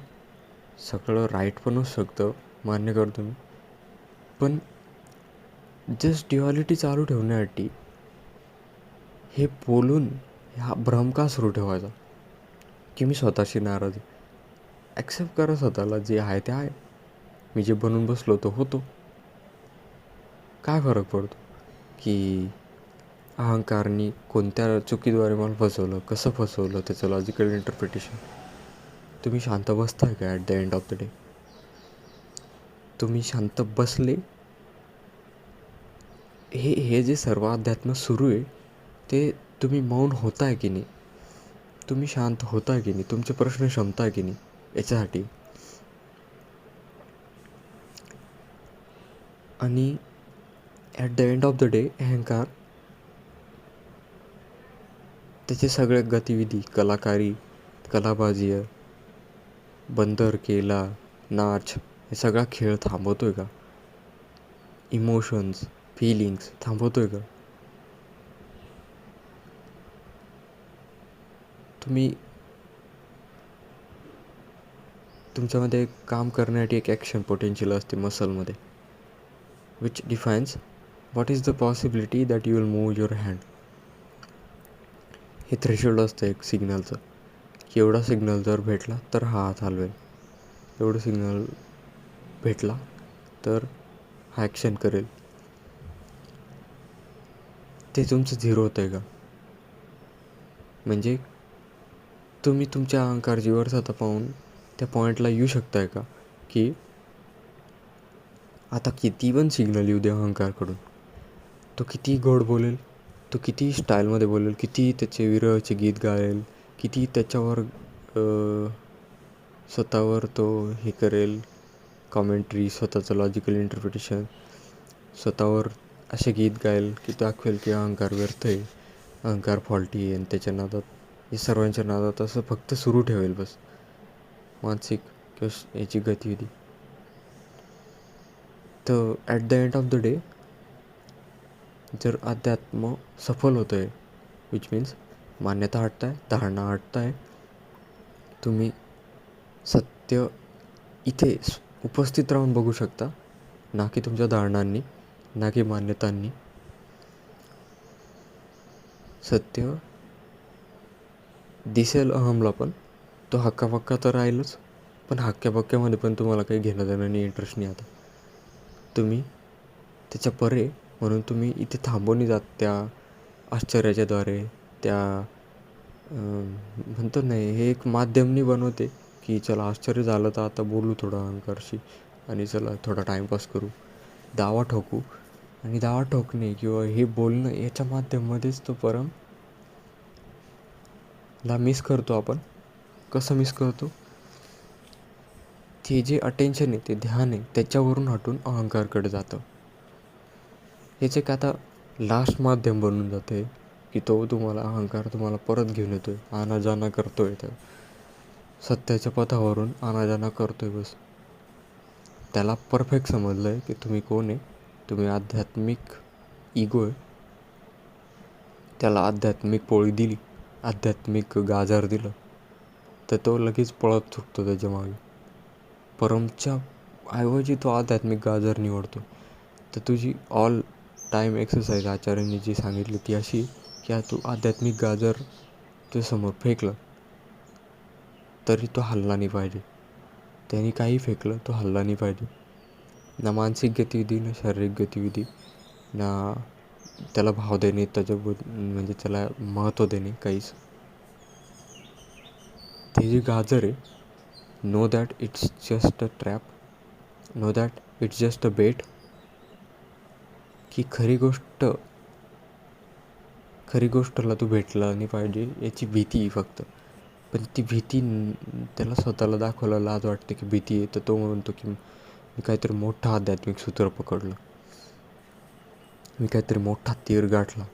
सगळं राईट पण असू शकतं, मान्य करतो मी. पण जस्ट ड्युअलिटी चालू ठेवण्यासाठी हे बोलून हा भ्रम का सुरू ठेवायचा की मी स्वतःशी नाराज आहे? ॲक्सेप्ट करा स्वतःला, जे आहे ते आहे. मी जे बनून बसलो तो होतो. काय फरक पडतो की अहंकारनी कोणत्या चुकीद्वारे मला फसवलं, कसं फसवलं, त्याचं लॉजिकल इंटरप्रिटेशन. तुम्ही शांत बसताय का at the end of the day? तुम्ही शांत बसले? हे जे सर्व अध्यात्म सुरू आहे ते तुम्ही मौन होताय की नाही? तुम्ही शांत होताय की नाही? तुमचे प्रश्न क्षमताय की नाही याच्यासाठी? आणि at the end of the day अहंकार त्याचे सगळे गतिविधी, कलाकारी, कलाबाजी, बंदर केला, नाच, हे सगळा खेळ थांबवतोय का? इमोशन्स, फिलिंग्स थांबवतोय का? तुम्ही तुमच्यामध्ये काम करण्यासाठी एक ॲक्शन पोटेन्शियल असते मसलमध्ये, which defines what is the possibility that you will move your hand. हे थ्रेशोल्ड असतं एक सिग्नलचं, की एवढा सिग्नल जर भेटला तर हा हात हलवेल, एवढं सिग्नल भेटला तर हा ॲक्शन करेल. ते तुमचं झिरो होतं आहे का? म्हणजे तुम्ही तुमच्या अहंकार जीवावर पाहून त्या पॉईंटला येऊ शकताय का की आता किती पण सिग्नल येऊ दे अहंकारकडून, तो किती गोड बोलेल, तो किती स्टाईलमध्ये बोलेल, किती त्याचे विरहचे गीत गाएल, किती त्याच्यावर स्वतःवर तो हे करेल कॉमेंट्री, स्वतःचं लॉजिकल इंटरप्रिटेशन, स्वतःवर असे गीत गाएल की दाखवेल की अहंकार व्यर्थ आहे, अहंकार फॉल्टी आहे. आणि त्याच्या नादात, हे सर्वांच्या नादात असं फक्त सुरू ठेवेल बस. मानसिक किंवा याची गतिविधी. तर at the end of the day जर अध्यात्म सफल होतं आहे, विच मीन्स मान्यता हटताय, धारणा हटताय, तुम्ही सत्य इथे उपस्थित राहून बघू शकता, ना की तुमच्या धारणांनी, ना की मान्यतांनी. सत्य दिसेल अहमला, पण तो हक्कापक्का तर राहीलच, पण हक्क्यापक्क्यामध्ये पण तुम्हाला काही घेणं देणं नाही, इंटरेस्ट नाही. आता तुम्ही त्याच्या परे म्हणून तुम्ही इथे थांबवून जात त्या आश्चर्याच्याद्वारे, त्या म्हणतो नाही, हे एक माध्यमनी बनवते की चला आश्चर्य झालं तर आता बोलू थोडं अहंकारशी, आणि चला थोडा टाईमपास करू, दावा ठोकू. आणि दावा ठोकणे किंवा हे बोलणं याच्या माध्यमामध्येच तो ला मिस करतो आपण. कसं मिस करतो? ते जे अटेन्शन आहे, ते ध्यान आहे, त्याच्यावरून हटून अहंकारकडे जातं. हेच एक आता लास्ट माध्यम बनून जातं आहे की तो तुम्हाला अहंकार तुम्हाला परत घेऊन येतो आहे, आनाजाना करतो आहे, तर सत्याच्या पथावरून आनाजाना करतो आहे. बस त्याला परफेक्ट समजलं आहे की तुम्ही कोण आहे. तुम्ही आध्यात्मिक इगो आहे. त्याला आध्यात्मिक पोळी दिली, आध्यात्मिक गाजर दिलं, तर तो लगेच पळत चुकतो त्याच्या मागे. परमच्या ऐवजी तो आध्यात्मिक गाजर निवडतो. तर तुझी ऑल टाईम एक्सरसाइज आचार्यांनी जी सांगितली ती अशी की तू आध्यात्मिक गाजर तुझ्यासमोर फेकलं तरी तो हलला नाही पाहिजे. त्यांनी काही फेकलं तो हलला नाही पाहिजे. ना मानसिक गतिविधी, ना शारीरिक गतिविधी, ना त्याला भाव देणे, म्हणजे त्याला महत्त्व देणे, काहीच. ते जे गाजर आहे, know that it's just a trap, know that it's just a bet. की खरी गोष्टला तू भेटला नाही पाहिजे याची भीती फक्त. पण ती भीती त्याला स्वतःला दाखवायला लाज वाटते की भीती आहे, तर तो म्हणतो की मी काहीतरी मोठा आध्यात्मिक सूत्र पकडलं, मी काहीतरी मोठा तीर गाठला.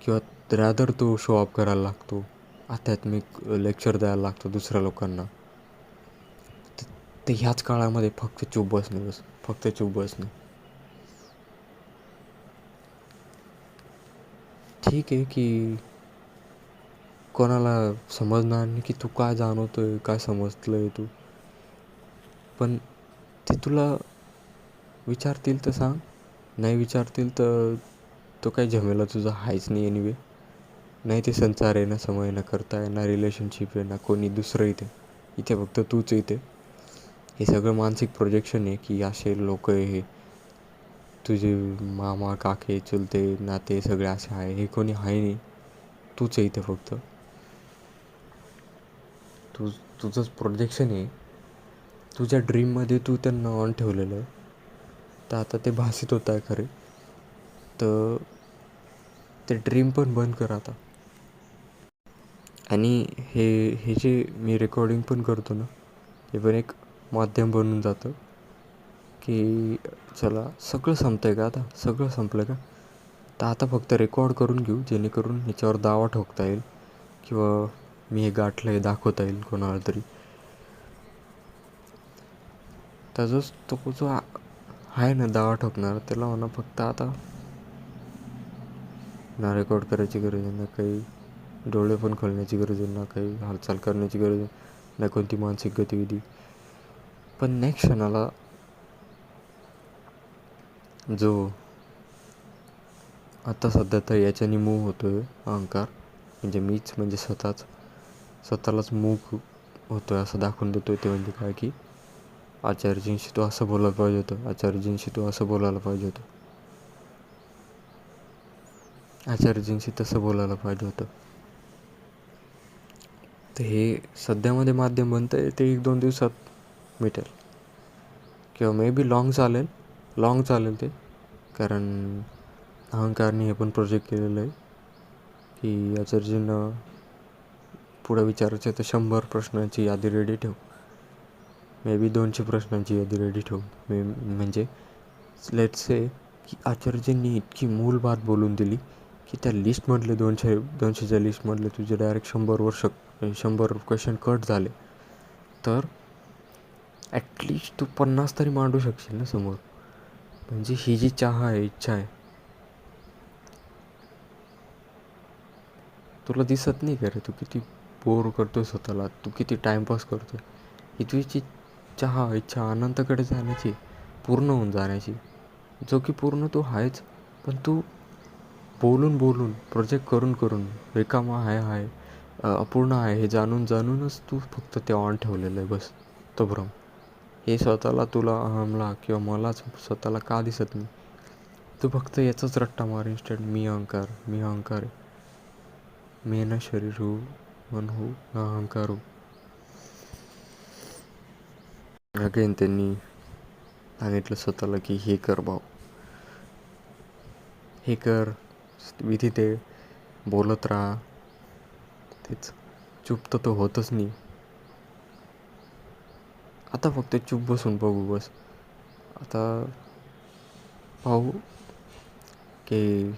किंवा रादर तो शो ऑफ करायला लागतो, आध्यात्मिक लेक्चर द्यायला लागतो दुसऱ्या लोकांना. तर ह्याच काळामध्ये फक्त चूप बसणे, बस फक्त चूप बसणे. ठीक आहे की कोणाला समजणार नाही की तू काय जाणवतो आहे, काय समजलं आहे तू, पण ते तुला विचारतील तर सांग, नाही विचारतील तर तो काही झमेला तुझा हायच नाही. एनिवे नाही ते संसार आहे, ना समय, ना करता आहे, ना रिलेशनशिप आहे, ना कोणी दुसरं इथे फक्त तूच इथे. हे सगळं मानसिक प्रोजेक्शन आहे की असे लोक आहे, हे तुझे मामा, काके, चुलते, नाते सगळे असे आहे, हे कोणी आहे नाही, तूच आहे इथे फक्त. तुझंच प्रोजेक्शन आहे. तुझ्या ड्रीममध्ये तू त्यांना ऑन ठेवलेलं आहे, तर आता ते भासित होत आहे खरे. तर ते ड्रीम पण बंद कर आता. आणि हे जे मी रेकॉर्डिंग पण करतो ना, हे पण एक माध्यम बनून जातं की चला सगळं संपतं आहे का, आता सगळं संपलं का, तर आता फक्त रेकॉर्ड करून घेऊ, जेणेकरून ह्याच्यावर दावा ठोकता येईल किंवा मी हे गाठलं हे दाखवता येईल कोणाला तरी. त्याचाच तो जो आहे ना दावा ठोकणार, त्याला म्हणा फक्त आता ना रेकॉर्ड करायची गरज आहे, ना काही डोळे पण खोलण्याची गरज आहे, ना काही हालचाल करण्याची गरज आहे, ना कोणती मानसिक गतिविधी. पण नेक्स्ट क्षणाला जो आता सध्या तर याच्याने मूव होतो आहे अहंकार, म्हणजे मीच, म्हणजे स्वतःलाच मूव होतो आहे असं दाखवून देतो आहे. ते म्हणजे काय की आचार्यजींशी तो असं बोलायला पाहिजे होतं, आचार्यजींशी तो असं बोलायला पाहिजे होतं, आचार्यजींशी तसं बोलायला पाहिजे होतं. तर हे सध्यामध्ये माध्यम बनतं आहे, ते 1-2 दिवसात मिटेल किंवा मे बी लॉंग चालेल ते. कारण अहंकारने हे पण प्रोजेक्ट केलेलं आहे की आचार्यजींना पुढे विचारायचं तर 100 प्रश्नांची यादी रेडी ठेव, मे बी 200 प्रश्नांची यादी रेडी ठेव. म्हणजे लेट्स से की आचार्यजींनी इतकी मूल बात बोलून दिली की त्या लिस्टमधले 200च्या लिस्टमधले तुझे डायरेक्ट 100 क्वेश्चन कट झाले. तर ॲटलिस्ट तू 50 तरी मांडू शकशील ना समोर. म्हणजे ही जी चाह आहे, इच्छा आहे, तुला दिसत नाही का रे? तू किती बोर करतोय स्वतःला, तू किती टाईमपास करतोय. ही तुझी चहा इच्छा अनंताकडे जाण्याची, पूर्ण होऊन जाण्याची, जो की पूर्ण तू आहेच. पण तू बोलून बोलून, प्रोजेक्ट करून करून रिकामा आहे अपूर्ण आहे हे जाणून जाणूनच तू फक्त ते ऑन ठेवलेलं आहे बस, तो भ्रम. हे स्वतःला, तुला, अहमला किंवा मलाच स्वतःला का दिसत नाही? तू फक्त याचाच रट्टा मार इन्स्टंट, मी अहंकार, मी अहंकार आहे. मी ना शरीर हो, मन हो, ना अहंकार हो. अगेन त्यांनी सांगितलं स्वतःला की हे कर भाऊ, हे कर, विधी ते बोलत राहा. तेच चूप तर तो होतच नाही. आता फक्त चूप बसून बघू बस. आता पाहू की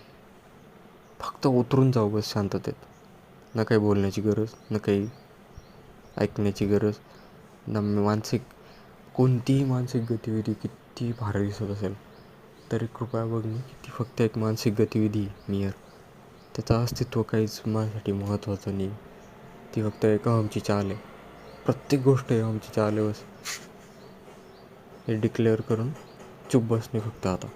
फक्त उतरून जाऊ बस शांततेत. ना काही बोलण्याची गरज, ना काही ऐकण्याची गरज, ना मानसिक, कोणतीही मानसिक गतिविधी किती भारी दिसत असेल तरी कृपया बघणे की ती फक्त एक मानसिक गतिविधी नियर. त्याचं अस्तित्व काहीच माझ्यासाठी महत्त्वाचं नाही. ती फक्त एक अहमची चाल आहे. प्रत्येक गोष्ट आहे अहमची चाल आहे बस. हे डिक्लेअर करून चुप बसणे फक्त आता.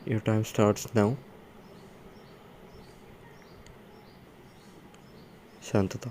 Your time starts now. शांतता.